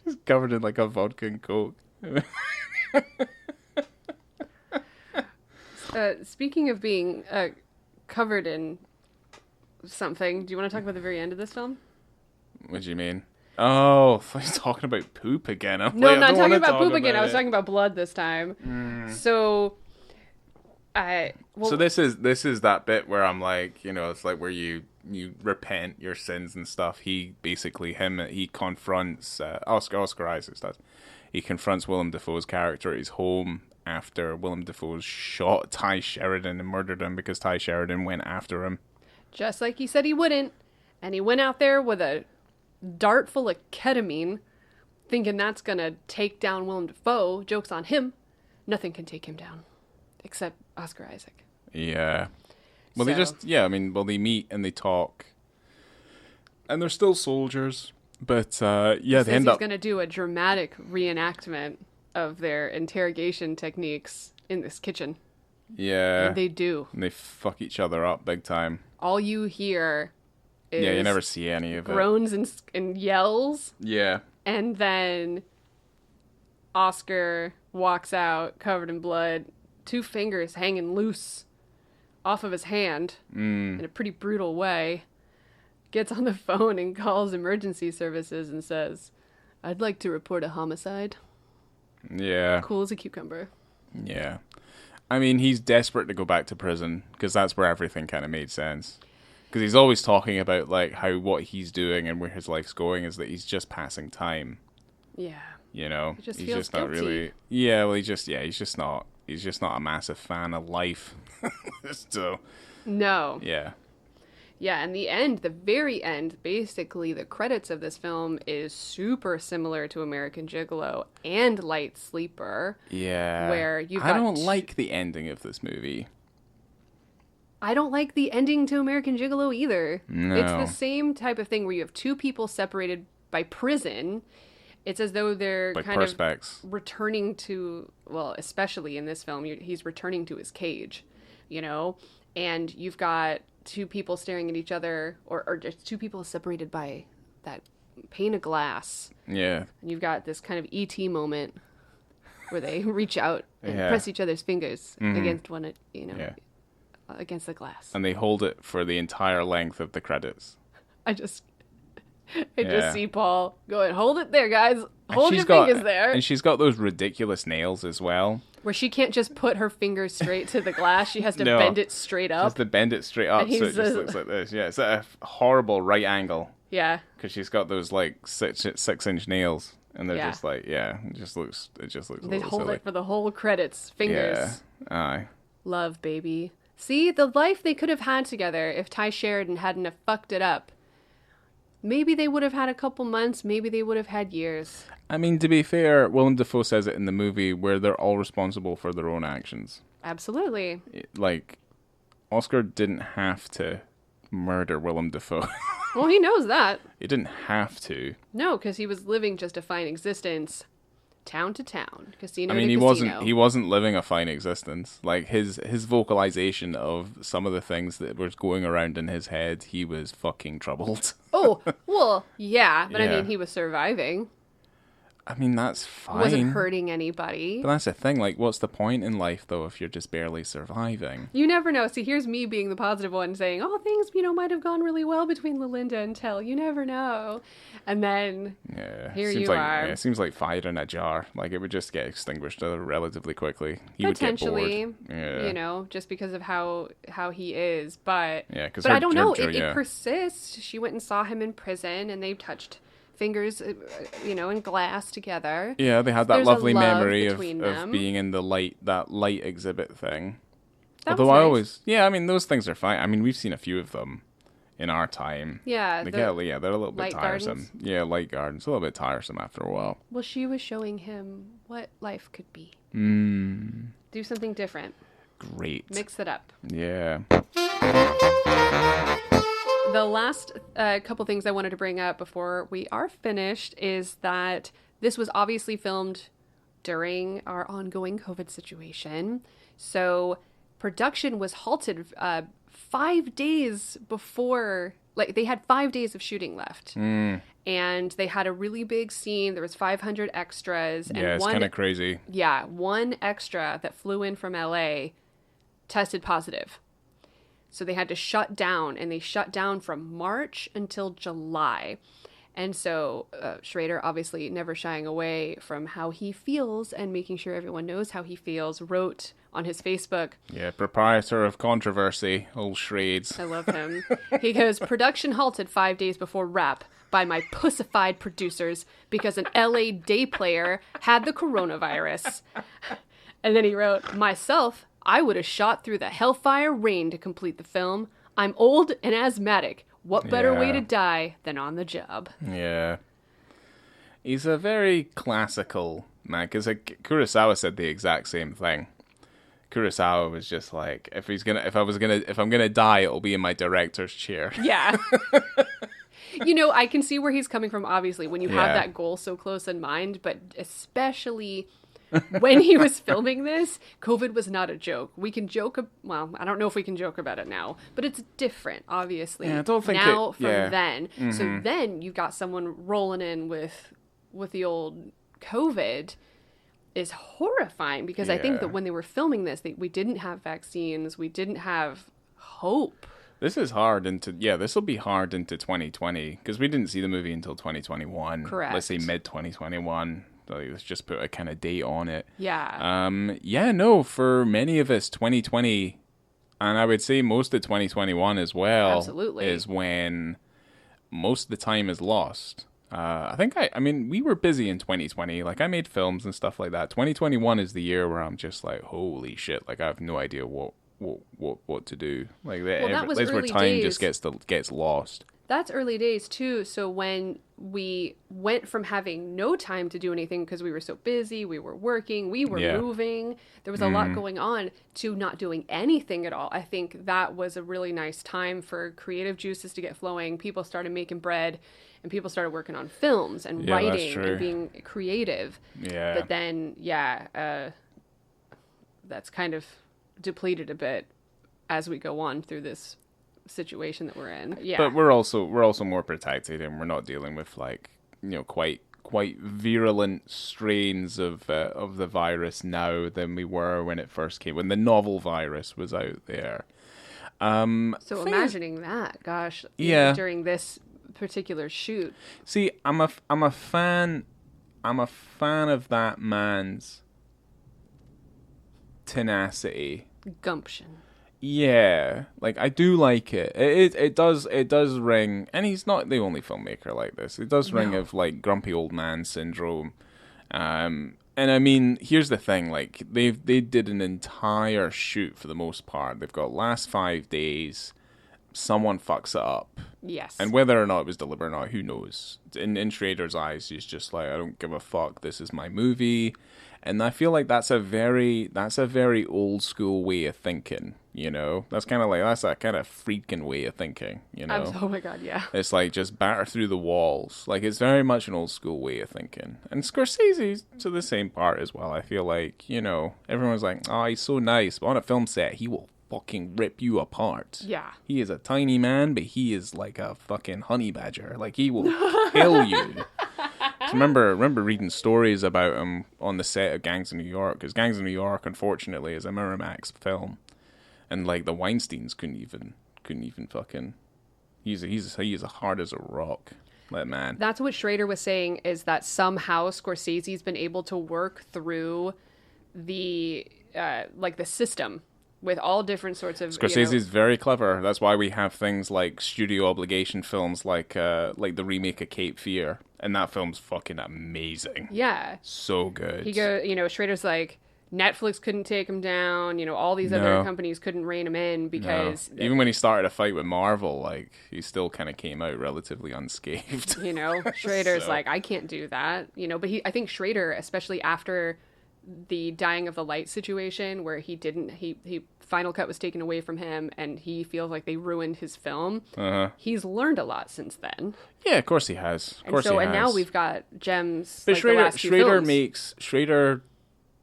Just covered in like a vodka and Coke. Speaking of being covered in something, do you want to talk about the very end of this film? What do you mean? Oh, I thought you were talking about poop again. No, I'm not talking about poop again. I was talking about blood this time. So, so this is that bit where I'm like, it's like where you repent your sins and stuff. He confronts Oscar Isaacs does. He confronts Willem Dafoe's character at his home after Willem Dafoe's shot Ty Sheridan and murdered him because Ty Sheridan went after him. Just like he said he wouldn't. And he went out there with a dart full of ketamine, thinking that's going to take down Willem Dafoe. Joke's on him. Nothing can take him down. Except Oscar Isaac. Yeah. Well, they meet and they talk. And they're still soldiers. But, they end up... He's going to do a dramatic reenactment of their interrogation techniques in this kitchen. Yeah. And they do. And they fuck each other up big time. All you hear is... Yeah, you never see any of groans and yells. Yeah. And then Oscar walks out covered in blood, 2 fingers hanging loose off of his hand in a pretty brutal way. Gets on the phone and calls emergency services and says, "I'd like to report a homicide." Yeah. Cool as a cucumber. Yeah. I mean, he's desperate to go back to prison because that's where everything kind of made sense. Because he's always talking about like how what he's doing and where his life's going is that he's just passing time. Yeah. You know, He just he's feels just not guilty. really. Yeah, well, he's just not. He's just not a massive fan of life. So. No. Yeah. Yeah, and the very end, basically the credits of this film is super similar to American Gigolo and Light Sleeper. Yeah. Where you've I got don't like the ending of this movie. I don't like the ending to American Gigolo either. No. It's the same type of thing where you have two people separated by prison. It's as though they're Like kind perspex. of returning to, well, especially in this film, he's returning to his cage, you know? And you've got two people staring at each other, or just two people separated by that pane of glass. Yeah. And you've got this kind of E.T. moment where they reach out and Yeah. press each other's fingers against one, Yeah. against the glass. And they hold it for the entire length of the credits. I just Yeah. see Paul going, hold it there, guys. Hold your fingers there. And she's got those ridiculous nails as well. Where she can't just put her fingers straight to the glass. She has to No. bend it straight She up. has to bend it straight up And so it he's just a- looks like this. Yeah, it's at a horrible right angle Yeah. because she's got those like 6-inch nails, and they're Yeah. just like it just looks a They little hold silly. it for the whole credits. Fingers. Yeah, aye. Love, baby. See, the life they could have had together if Ty Sheridan hadn't have fucked it up. Maybe they would have had a couple months. Maybe they would have had years. I mean, to be fair, Willem Dafoe says it in the movie where they're all responsible for their own actions. Absolutely. Like, Oscar didn't have to murder Willem Dafoe. Well, he knows that. He didn't have to. No, because he was living just a fine existence, town to town, casino I mean, to he casino. wasn't living a fine existence. Like his vocalization of some of the things that was going around in his head, he was fucking troubled. Oh, well, yeah, but I Yeah. mean, he was surviving. I mean, that's He fine. wasn't hurting anybody. But that's the thing. Like, what's the point in life though if you're just barely surviving? You never know. See, here's me being the positive one saying, oh, things, might have gone really well between Linda and Tell. You never know. And then Yeah. Here seems you like, are. Yeah, it seems like fire in a jar. Like it would just get extinguished relatively quickly. He would get potentially, bored. Yeah. just because of how he is. But, Yeah, 'cause but her- I don't know. her- It yeah. persists. She went and saw him in prison and they touched fingers, in glass together. Yeah, they had that There's a lovely love memory of between them. being in that light exhibit thing. That Although was I nice. always, yeah, I mean, those things are fine. I mean, we've seen a few of them in our time. Yeah. They're a little bit light tiresome. gardens? Yeah, light gardens. A little bit tiresome after a while. Well, she was showing him what life could be. Do something different. Great. Mix it up. Yeah. The last couple things I wanted to bring up before we are finished is that this was obviously filmed during our ongoing COVID situation. So production was halted 5 days before, like they had 5 days of shooting left. And they had a really big scene. There was 500 extras. Yeah, it's kind of crazy. Yeah, one extra that flew in from LA tested positive. So they had to shut down, and they shut down from March until July. And so Schrader, obviously never shying away from how he feels and making sure everyone knows how he feels, wrote on his Facebook, Yeah, proprietor of controversy, old Shrades. I love him. He goes, production halted 5 days before wrap by my pussified producers because an LA day player had the coronavirus. And then he wrote, myself, I would have shot through the hellfire rain to complete the film. I'm old and asthmatic. What better way Yeah. to die than on the job? Yeah. He's a very classical man, because Kurosawa said the exact same thing. Kurosawa was just like, if I'm gonna die, it'll be in my director's chair. Yeah. I can see where he's coming from, obviously, when you have Yeah. that goal so close in mind, but especially when he was filming this, COVID was not a joke. We can joke, well, I don't know if we can joke about it now, but it's different, obviously. Yeah, I don't think now it- from yeah. then. So then you've got someone rolling in with the old COVID is horrifying, because I think Yeah. that when they were filming this, we didn't have vaccines, we didn't have hope. This is hard this will be hard into 2020, because we didn't see the movie until 2021. Correct. Let's say mid 2021. Let's just put a kind of date on it. Yeah. For many of us, 2020 And I would say most of 2021 as well. Absolutely. Is when most of the time is lost. I mean, we were busy in 2020. Like, I made films and stuff like that. 2021 is the year where I'm just like, holy shit! Like, I have no idea what to do. Like, that was that's where early time days. just gets lost. That's early days too. So when we went from having no time to do anything because we were so busy, we were working, we were moving, there was a lot going on, to not doing anything at all. I think that was a really nice time for creative juices to get flowing. People started making bread, and people started working on films and writing and being creative. Yeah. But then, that's kind of depleted a bit as we go on through this situation that we're in. Yeah. But we're also more protected, and we're not dealing with, like, you know, quite virulent strains of the virus now than we were when it first came, when the novel virus was out there. So imagining that, gosh, during this particular shoot. See, I'm a fan of that man's tenacity, gumption. Yeah, like, I do like it. It does ring, and he's not the only filmmaker like this. It does ring of, like, grumpy old man syndrome. And I mean, here's the thing: like, they did an entire shoot for the most part. They've got last 5 days. Someone fucks it up. Yes. And whether or not it was deliberate or not, who knows? In Schrader's eyes, he's just like, I don't give a fuck. This is my movie. And I feel like that's a very old school way of thinking, you know? That's a kind of freaking way of thinking, you know? Oh my God, yeah. It's like, just batter through the walls. Like, it's very much an old school way of thinking. And Scorsese's to the same part as well. I feel like, you know, everyone's like, oh, he's so nice. But on a film set, he will fucking rip you apart. Yeah. He is a tiny man, but he is like a fucking honey badger. Like, he will kill you. So remember reading stories about him on the set of Gangs of New York, because Gangs of New York, unfortunately, is a Miramax film, and, like, the Weinsteins couldn't even fucking. He's as hard as a rock, that man. That's what Schrader was saying, is that somehow Scorsese's been able to work through the the system with all different sorts of. Scorsese's very clever. That's why we have things like studio obligation films, like the remake of Cape Fear, and that film's fucking amazing. Yeah, so good. Schrader's like, Netflix couldn't take him down. All these other companies couldn't rein him in because even when he started a fight with Marvel, like, he still kind of came out relatively unscathed. Schrader's like, I can't do that. But I think Schrader, especially after the Dying of the Light situation, where he Final Cut was taken away from him and he feels like they ruined his film. He's learned a lot since then. Yeah, of course he has. And now we've got gems. But like the last few films. Schrader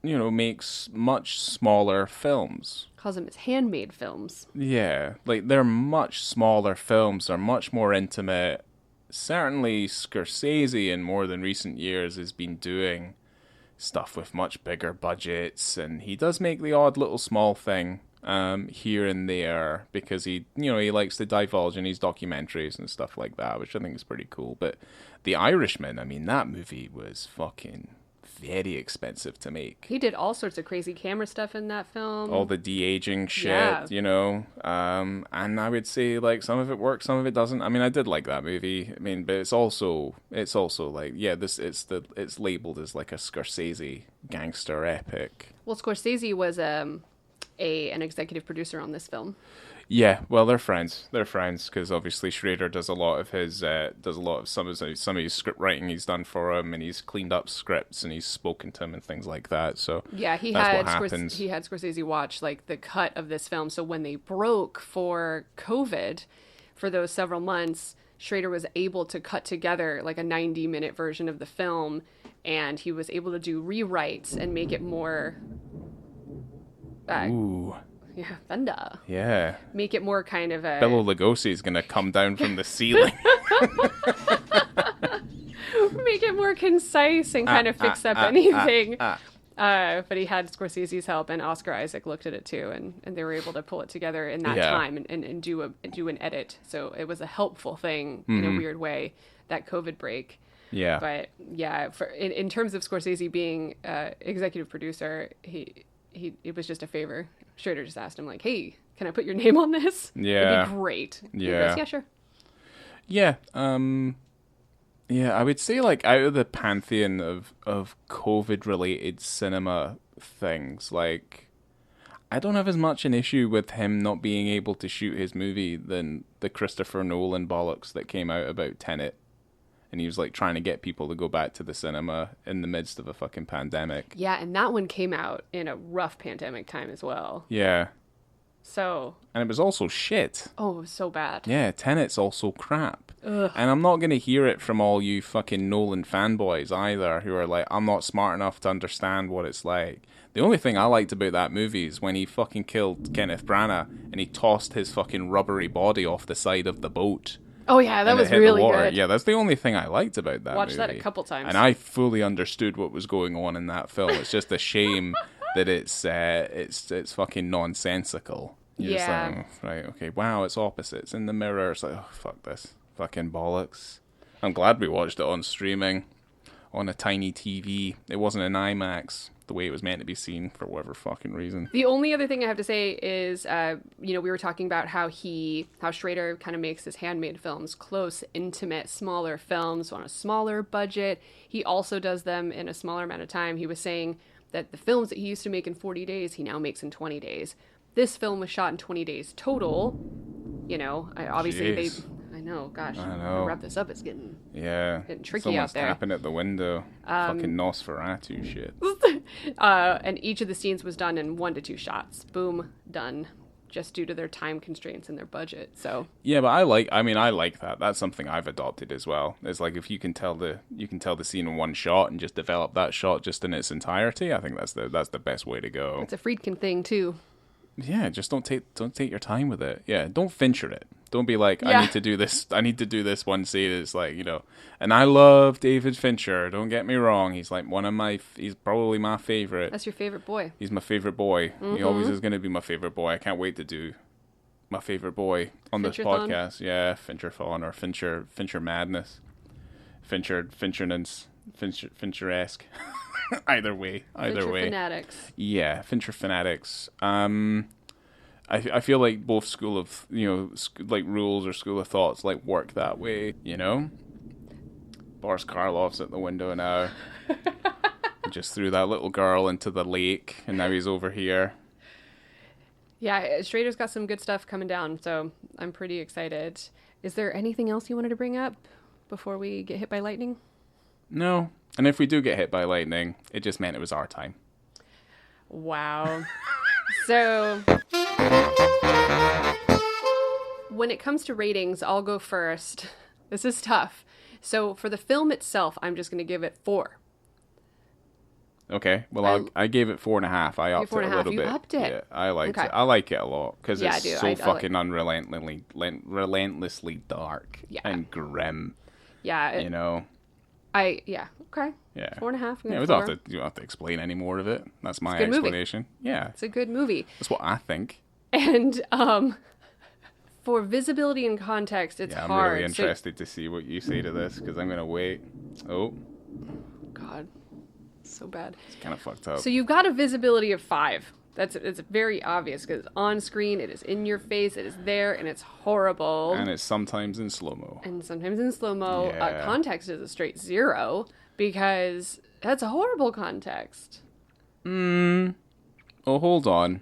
makes much smaller films. Calls them his handmade films. Yeah, like, they're much smaller films. They're much more intimate. Certainly Scorsese in more than recent years has been doing stuff with much bigger budgets, and he does make the odd little small thing here and there, because he likes to divulge in his documentaries and stuff like that, which I think is pretty cool. But The Irishman, I mean, that movie was fucking very expensive to make. He did all sorts of crazy camera stuff in that film. All the de-aging shit, and I would say, like, some of it works, some of it doesn't. I mean, I did like that movie. I mean, but it's also like, it's labeled as like a Scorsese gangster epic. Well, Scorsese was an executive producer on this film. Yeah, well, they're friends. They're friends because obviously Schrader does a lot of some of his script writing he's done for him, and he's cleaned up scripts and he's spoken to him and things like that. So yeah, he had Scorsese watch, like, the cut of this film. So when they broke for COVID, for those several months, Schrader was able to cut together like a 90-minute version of the film, and he was able to do rewrites and make it more. Ooh. Yeah, Fenda. Yeah. Make it more kind of a. Bela Lugosi is going to come down from the ceiling. Make it more concise and kind of fix up anything. But he had Scorsese's help, and Oscar Isaac looked at it too, and they were able to pull it together in that time and do an edit. So it was a helpful thing in a weird way, that COVID break. Yeah. But yeah, in terms of Scorsese being executive producer, it was just a favor. Schrader just asked him, like, hey, can I put your name on this? Yeah. It'd be great. Yeah. He goes, yeah, sure. Yeah. Yeah, I would say, like, out of the pantheon of COVID-related cinema things, like, I don't have as much an issue with him not being able to shoot his movie than the Christopher Nolan bollocks that came out about Tenet. And he was, like, trying to get people to go back to the cinema in the midst of a fucking pandemic. Yeah, and that one came out in a rough pandemic time as well. Yeah. So... And it was also shit. Oh, it was so bad. Yeah, Tenet's also crap. Ugh. And I'm not going to hear it from all you fucking Nolan fanboys either, who are like, I'm not smart enough to understand what it's like. The only thing I liked about that movie is when he fucking killed Kenneth Branagh and he tossed his fucking rubbery body off the side of the boat. Oh, yeah, that was really good. Yeah, that's the only thing I liked about that Watched movie. that a couple times. And I fully understood what was going on in that film. It's just a shame that it's fucking nonsensical. You're just like, oh, right, okay, wow, it's opposites in the mirror. It's like, oh, fuck this. Fucking bollocks. I'm glad we watched it on streaming, on a tiny TV. It wasn't an IMAX, the way it was meant to be seen, for whatever fucking reason. The only other thing I have to say is, we were talking about how Schrader kind of makes his handmade films close, intimate, smaller films on a smaller budget. He also does them in a smaller amount of time. He was saying that the films that he used to make in 40 days, he now makes in 20 days. This film was shot in 20 days total. I know, gosh. I know. To wrap this up, it's getting tricky Someone's out there. tapping at the window. Fucking Nosferatu shit. And each of the scenes was done in 1 to 2 shots. Boom, done. Just due to their time constraints and their budget. So yeah, but I like that. That's something I've adopted as well. It's like if you can tell the scene in one shot and just develop that shot just in its entirety. I think that's the best way to go. it's a Friedkin thing too. Yeah, just don't take your time with it. Yeah, don't Fincher it. Don't be like, Yeah. I need to do this one scene. It's like, and I love David Fincher. Don't get me wrong. He's like he's probably my favorite. That's your favorite boy. He's my favorite boy. Mm-hmm. He always is going to be my favorite boy. I can't wait to do my favorite boy on this Fincher-thon? podcast. Yeah, Fincher-thon or Fincher madness. Fincher-esque. Either way. Fincher fanatics. Yeah, Fincher fanatics. I feel like both school of like rules or school of thoughts like work that way. Boris Karloff's at the window now. Just threw that little girl into the lake, and now he's over here. Yeah, Schrader's got some good stuff coming down, so I'm pretty excited. Is there anything else you wanted to bring up before we get hit by lightning? No. And if we do get hit by lightning, it just meant it was our time. Wow. So, when it comes to ratings, I'll go first. This is tough. So, for the film itself, I'm just going to give it 4. Okay. Well, I gave it 4.5. I upped it a little bit. You upped it. Yeah, I liked Okay. it. I like it a lot because Yeah, I it's do. so I fucking relentlessly dark and grim. Yeah. Okay. Yeah. 4.5. Yeah, you don't have to explain any more of it. That's my explanation. Movie. Yeah. It's a good movie. That's what I think. And for visibility and context, it's hard. I'm really interested to see what you say to this because I'm going to wait. Oh. God. So bad. It's kind of fucked up. So you've got a visibility of 5. It's very obvious because on screen, it is in your face, it is there, and it's horrible. And it's sometimes in slow-mo. Yeah. Context is a straight 0 because that's a horrible context. Oh, hold on.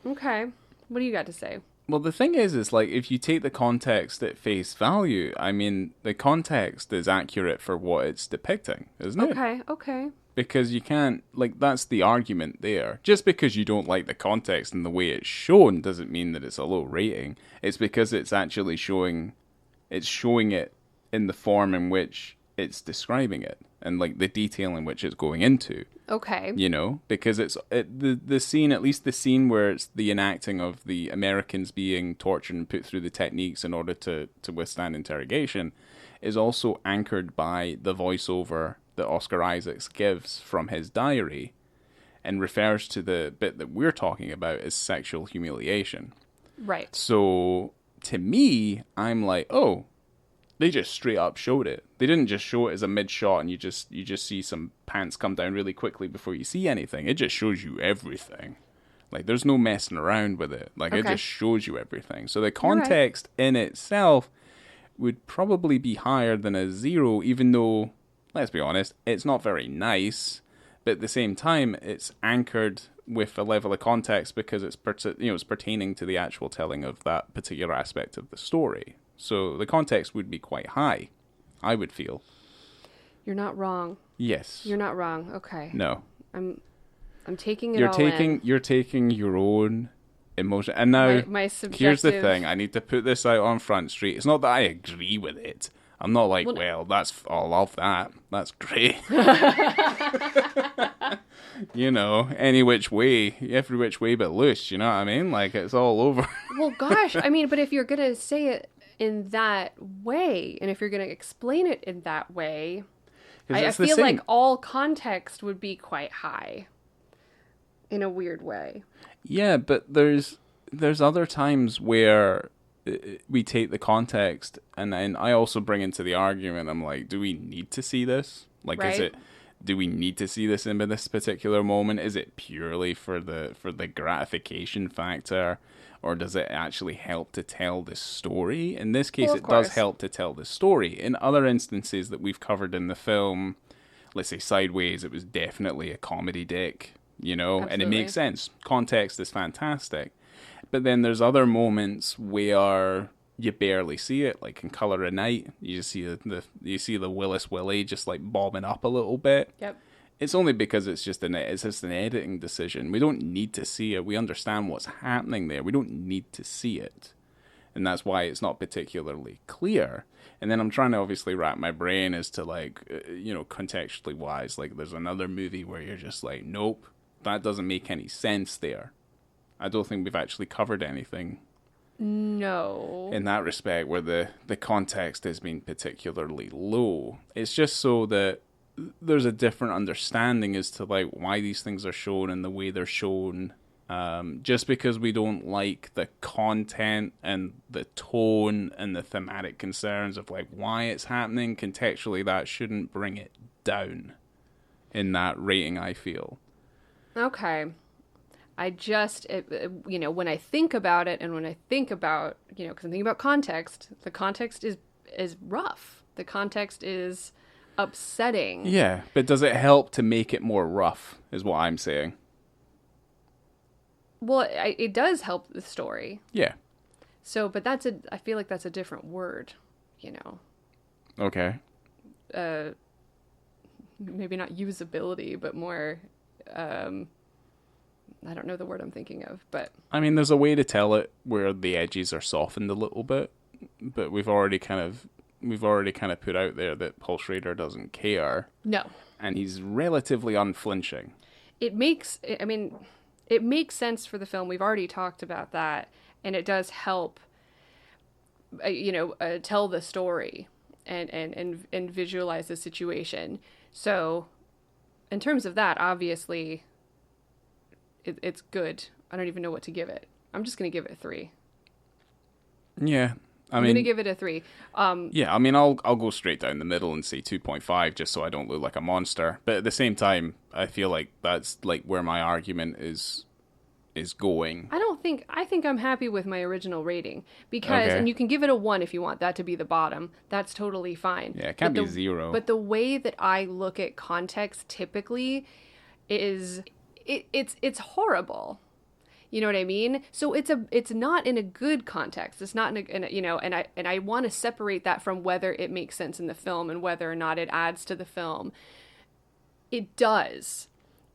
Okay. What do you got to say? Well, the thing is like, if you take the context at face value, I mean, the context is accurate for what it's depicting, isn't it? Okay. Because you can't, like, that's the argument there. Just because you don't like the context and the way it's shown doesn't mean that it's a low rating. It's because it's actually showing it in the form in which it's describing it and, like, the detail in which it's going into. Okay. Because the scene, at least the scene where it's the enacting of the Americans being tortured and put through the techniques in order to withstand interrogation, is also anchored by the voiceover that Oscar Isaacs gives from his diary and refers to the bit that we're talking about as sexual humiliation. Right. So, to me, I'm like, oh, they just straight up showed it. They didn't just show it as a mid-shot and you just see some pants come down really quickly before you see anything. It just shows you everything. Like, there's no messing around with it. Like, it Okay. just shows you everything. So the You're right. context in itself would probably be higher than a 0, even though, let's be honest, it's not very nice. But at the same time, it's anchored with a level of context because it's it's pertaining to the actual telling of that particular aspect of the story. So the context would be quite high, I would feel. You're not wrong. Yes. You're not wrong. Okay. No. I'm taking it all in. You're taking your own emotion. And now, My subjective... here's the thing. I need to put this out on Front Street. It's not that I agree with it. I'm not like, well, I love that. That's great. You know, any which way, every which way but loose, you know what I mean? Like, it's all over. Well, gosh, I mean, but if you're going to say it in that way, and if you're going to explain it in that way, I feel like all context would be quite high in a weird way. Yeah, but there's other times where we take the context, and then I also bring into the argument, I'm like, do we need to see this? Like, right? Do we need to see this in this particular moment? Is it purely for the gratification factor, or does it actually help to tell the story? In this case, it does help to tell the story. In other instances that we've covered in the film, let's say Sideways, it was definitely a comedy dick, you know, Absolutely. and it makes sense. Context is fantastic. But then there's other moments where you barely see it, like in Color of Night. You just see the Willis Willie just like bobbing up a little bit. Yep. It's only because it's just an editing decision. We don't need to see it. We understand what's happening there. We don't need to see it, and that's why it's not particularly clear. And then I'm trying to obviously wrap my brain as to like contextually wise. Like, there's another movie where you're just like, nope, that doesn't make any sense there. I don't think we've actually covered anything. No. In that respect, where the context has been particularly low. It's just so that there's a different understanding as to like why these things are shown and the way they're shown. Just because we don't like the content and the tone and the thematic concerns of like why it's happening, contextually that shouldn't bring it down in that rating, I feel. Okay. I just, when I think about it, and when I think about, because I'm thinking about context, the context is rough. The context is upsetting. Yeah, but does it help to make it more rough, is what I'm saying. Well, it does help the story. Yeah. So, but I feel like that's a different word, Okay. Maybe not usability, but more, I don't know the word I'm thinking of, but... I mean, there's a way to tell it where the edges are softened a little bit, but we've already kind of put out there that Paul Schrader doesn't care. No. And he's relatively unflinching. It makes sense for the film. We've already talked about that, and it does help, tell the story and visualize the situation. So, in terms of that, obviously... It's good. I don't even know what to give it. I'm just going to give it a 3. Yeah. I'm going to give it a 3. Yeah, I mean, I'll go straight down the middle and say 2.5 just so I don't look like a monster. But at the same time, I feel like that's like where my argument is going. I think I'm happy with my original rating because, and you can give it a 1 if you want that to be the bottom. That's totally fine. Yeah, it can't be 0. But the way that I look at context typically is... It's horrible. You know what I mean? So it's not in a good context. It's not in a and I want to separate that from whether it makes sense in the film and whether or not it adds to the film. It does,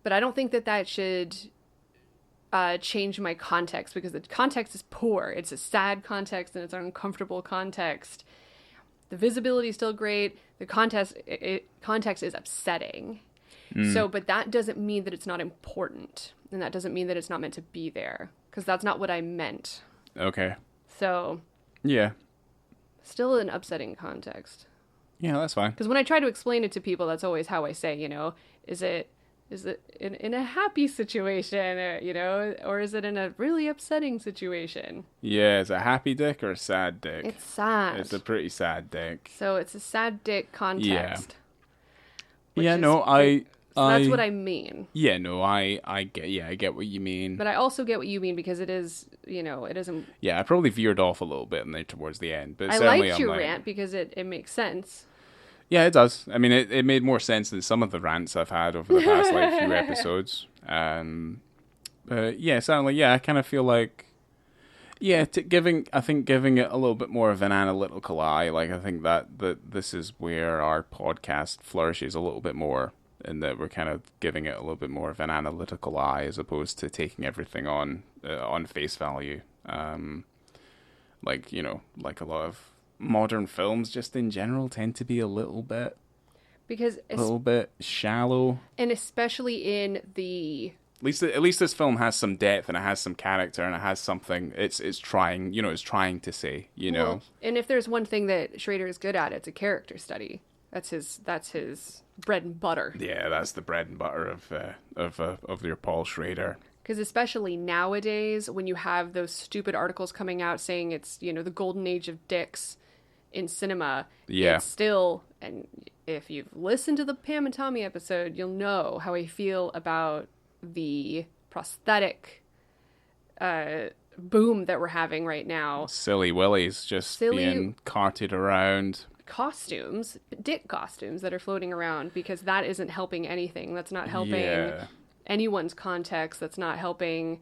but I don't think that should change my context because the context is poor. It's a sad context and it's an uncomfortable context. The visibility is still great. The context is upsetting. So, but that doesn't mean that it's not important. And that doesn't mean that it's not meant to be there. Because that's not what I meant. Okay. So. Yeah. Still an upsetting context. Yeah, that's fine. Because when I try to explain it to people, that's always how I say, is it in a happy situation, or is it in a really upsetting situation? Yeah, is it a happy dick or a sad dick? It's sad. It's a pretty sad dick. So it's a sad dick context. Yeah. So that's what I mean. Yeah, no, I get what you mean. But I also get what you mean because it is, it isn't... Yeah, I probably veered off a little bit in there towards the end. But I certainly liked your rant because it makes sense. Yeah, it does. I mean, it made more sense than some of the rants I've had over the past few episodes. But yeah, certainly, yeah, I kind of feel like, yeah, giving it a little bit more of an analytical eye. Like, I think that this is where our podcast flourishes a little bit more, in that we're kind of giving it a little bit more of an analytical eye as opposed to taking everything on face value. Like a lot of modern films just in general tend to be a little bit shallow, and especially in the at least this film has some depth and it has some character and it has something it's trying to say, Well, and if there's one thing that Schrader is good at, it's a character study. That's his bread and butter. Yeah, that's the bread and butter of your Paul Schrader. Because especially nowadays, when you have those stupid articles coming out saying it's the golden age of dicks in cinema, yeah, it's still, and if you've listened to the Pam and Tommy episode, you'll know how I feel about the prosthetic boom that we're having right now. Silly willies just being carted around. Dick costumes that are floating around, because that isn't helping anything. That's not helping anyone's context. That's not helping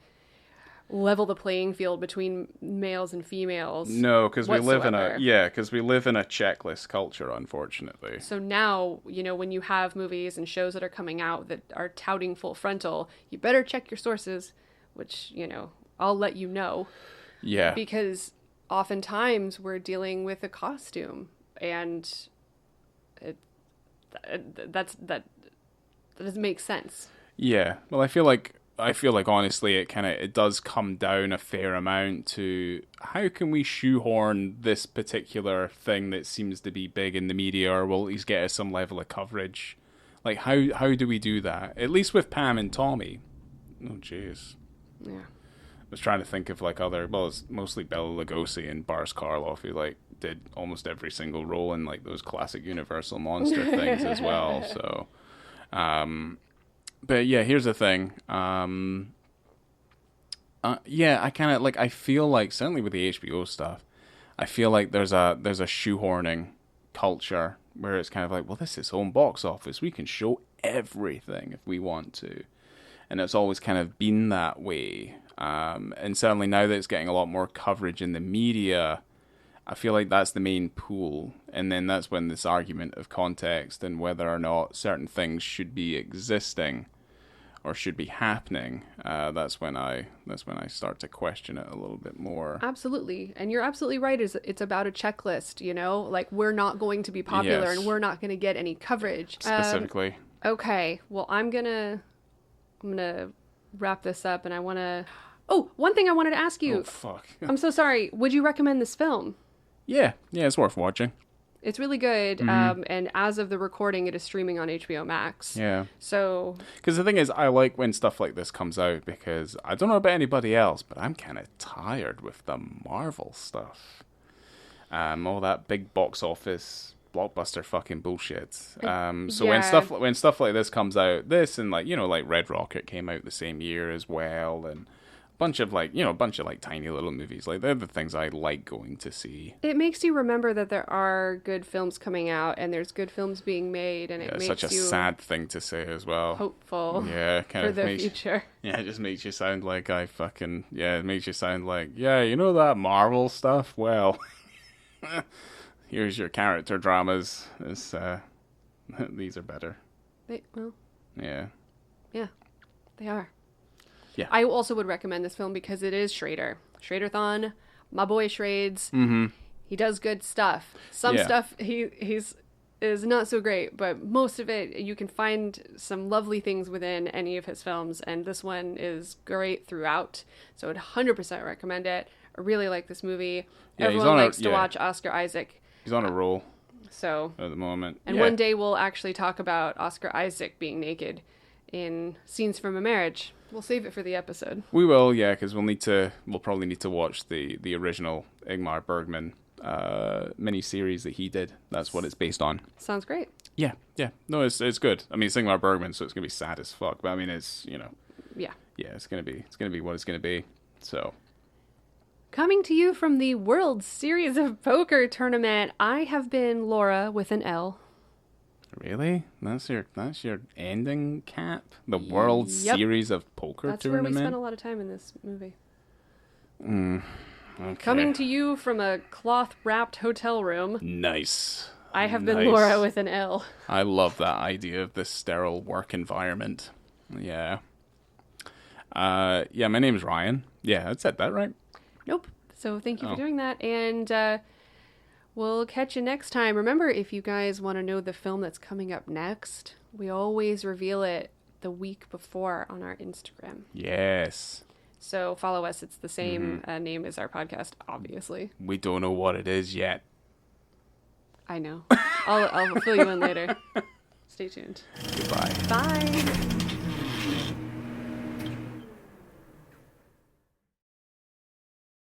level the playing field between males and females. No, because we live in a checklist culture, unfortunately. So now, when you have movies and shows that are coming out that are touting full frontal, you better check your sources, which, I'll let you know. Yeah. Because oftentimes we're dealing with a costume, and that doesn't make sense. Yeah. Well, I feel like honestly it does come down a fair amount to how can we shoehorn this particular thing that seems to be big in the media, or will at least get us some level of coverage. Like, how do we do that? At least with Pam and Tommy. Oh, jeez. Yeah. I was trying to think of it's mostly Bela Lugosi and Boris Karloff, who did almost every single role in those classic Universal monster things as well. So, but yeah, here's the thing. I kind of I feel like, certainly with the HBO stuff, I feel like there's a shoehorning culture where it's kind of like, well, this is home box office. We can show everything if we want to. And it's always kind of been that way. And certainly now that it's getting a lot more coverage in the media, I feel like that's the main pool. And then that's when this argument of context and whether or not certain things should be existing or should be happening, that's when I start to question it a little bit more. Absolutely. And you're absolutely right. It's about a checklist, we're not going to be popular, yes, and we're not going to get any coverage. Specifically. Okay. Well, I'm going to wrap this up, and I want to... Oh, one thing I wanted to ask you. Oh, fuck. I'm so sorry. Would you recommend this film? Yeah, it's worth watching. It's really good, and as of the recording, it is streaming on HBO Max. Yeah. So... Because the thing is, I like when stuff like this comes out, because I don't know about anybody else, but I'm kind of tired with the Marvel stuff. All that big box office blockbuster fucking bullshit. So when stuff like this comes out, this and Red Rocket came out the same year as well, and a bunch of tiny little movies. They're the things I like going to see. It makes you remember that there are good films coming out, and there's good films being made, and it makes such a sad thing to say as well. Hopeful. Yeah, for the future. Yeah, it just makes you sound like it makes you sound like, that Marvel stuff? Well, here's your character dramas. These are better. Yeah. Yeah, they are. Yeah. I also would recommend this film because it is Schrader. Schrader-thon, my boy Shrades. Mm-hmm. He does good stuff. Some stuff he's is not so great, but most of it, you can find some lovely things within any of his films, and this one is great throughout. So I'd 100% recommend it. I really like this movie. Yeah, everyone likes to watch Oscar Isaac. He's on a roll. So at the moment. And one day we'll actually talk about Oscar Isaac being naked in Scenes from a Marriage. We'll save it for the episode. We will, yeah, because we'll probably need to watch the original Ingmar Bergman mini-series that he did. That's what it's based on. Sounds great. Yeah. No, it's good. I mean, it's Ingmar Bergman, so it's gonna be sad as fuck. But I mean, it's Yeah. it's gonna be what it's gonna be. So. Coming to you from the World Series of Poker tournament, I have been Laura with an L. Really? That's your ending cap? The World Series of Poker That's tournament? where we spent a lot of time in this movie. Okay. Coming to you from a cloth-wrapped hotel room. Nice. I have been Laura with an L. I love that idea of this sterile work environment. Yeah. My name's Ryan. Yeah, I said that right. Nope. So thank you for doing that. And we'll catch you next time. Remember, if you guys want to know the film that's coming up next, we always reveal it the week before on our Instagram. Yes. So follow us. It's the same name as our podcast, obviously. We don't know what it is yet. I know. I'll fill you in later. Stay tuned. Goodbye. Bye.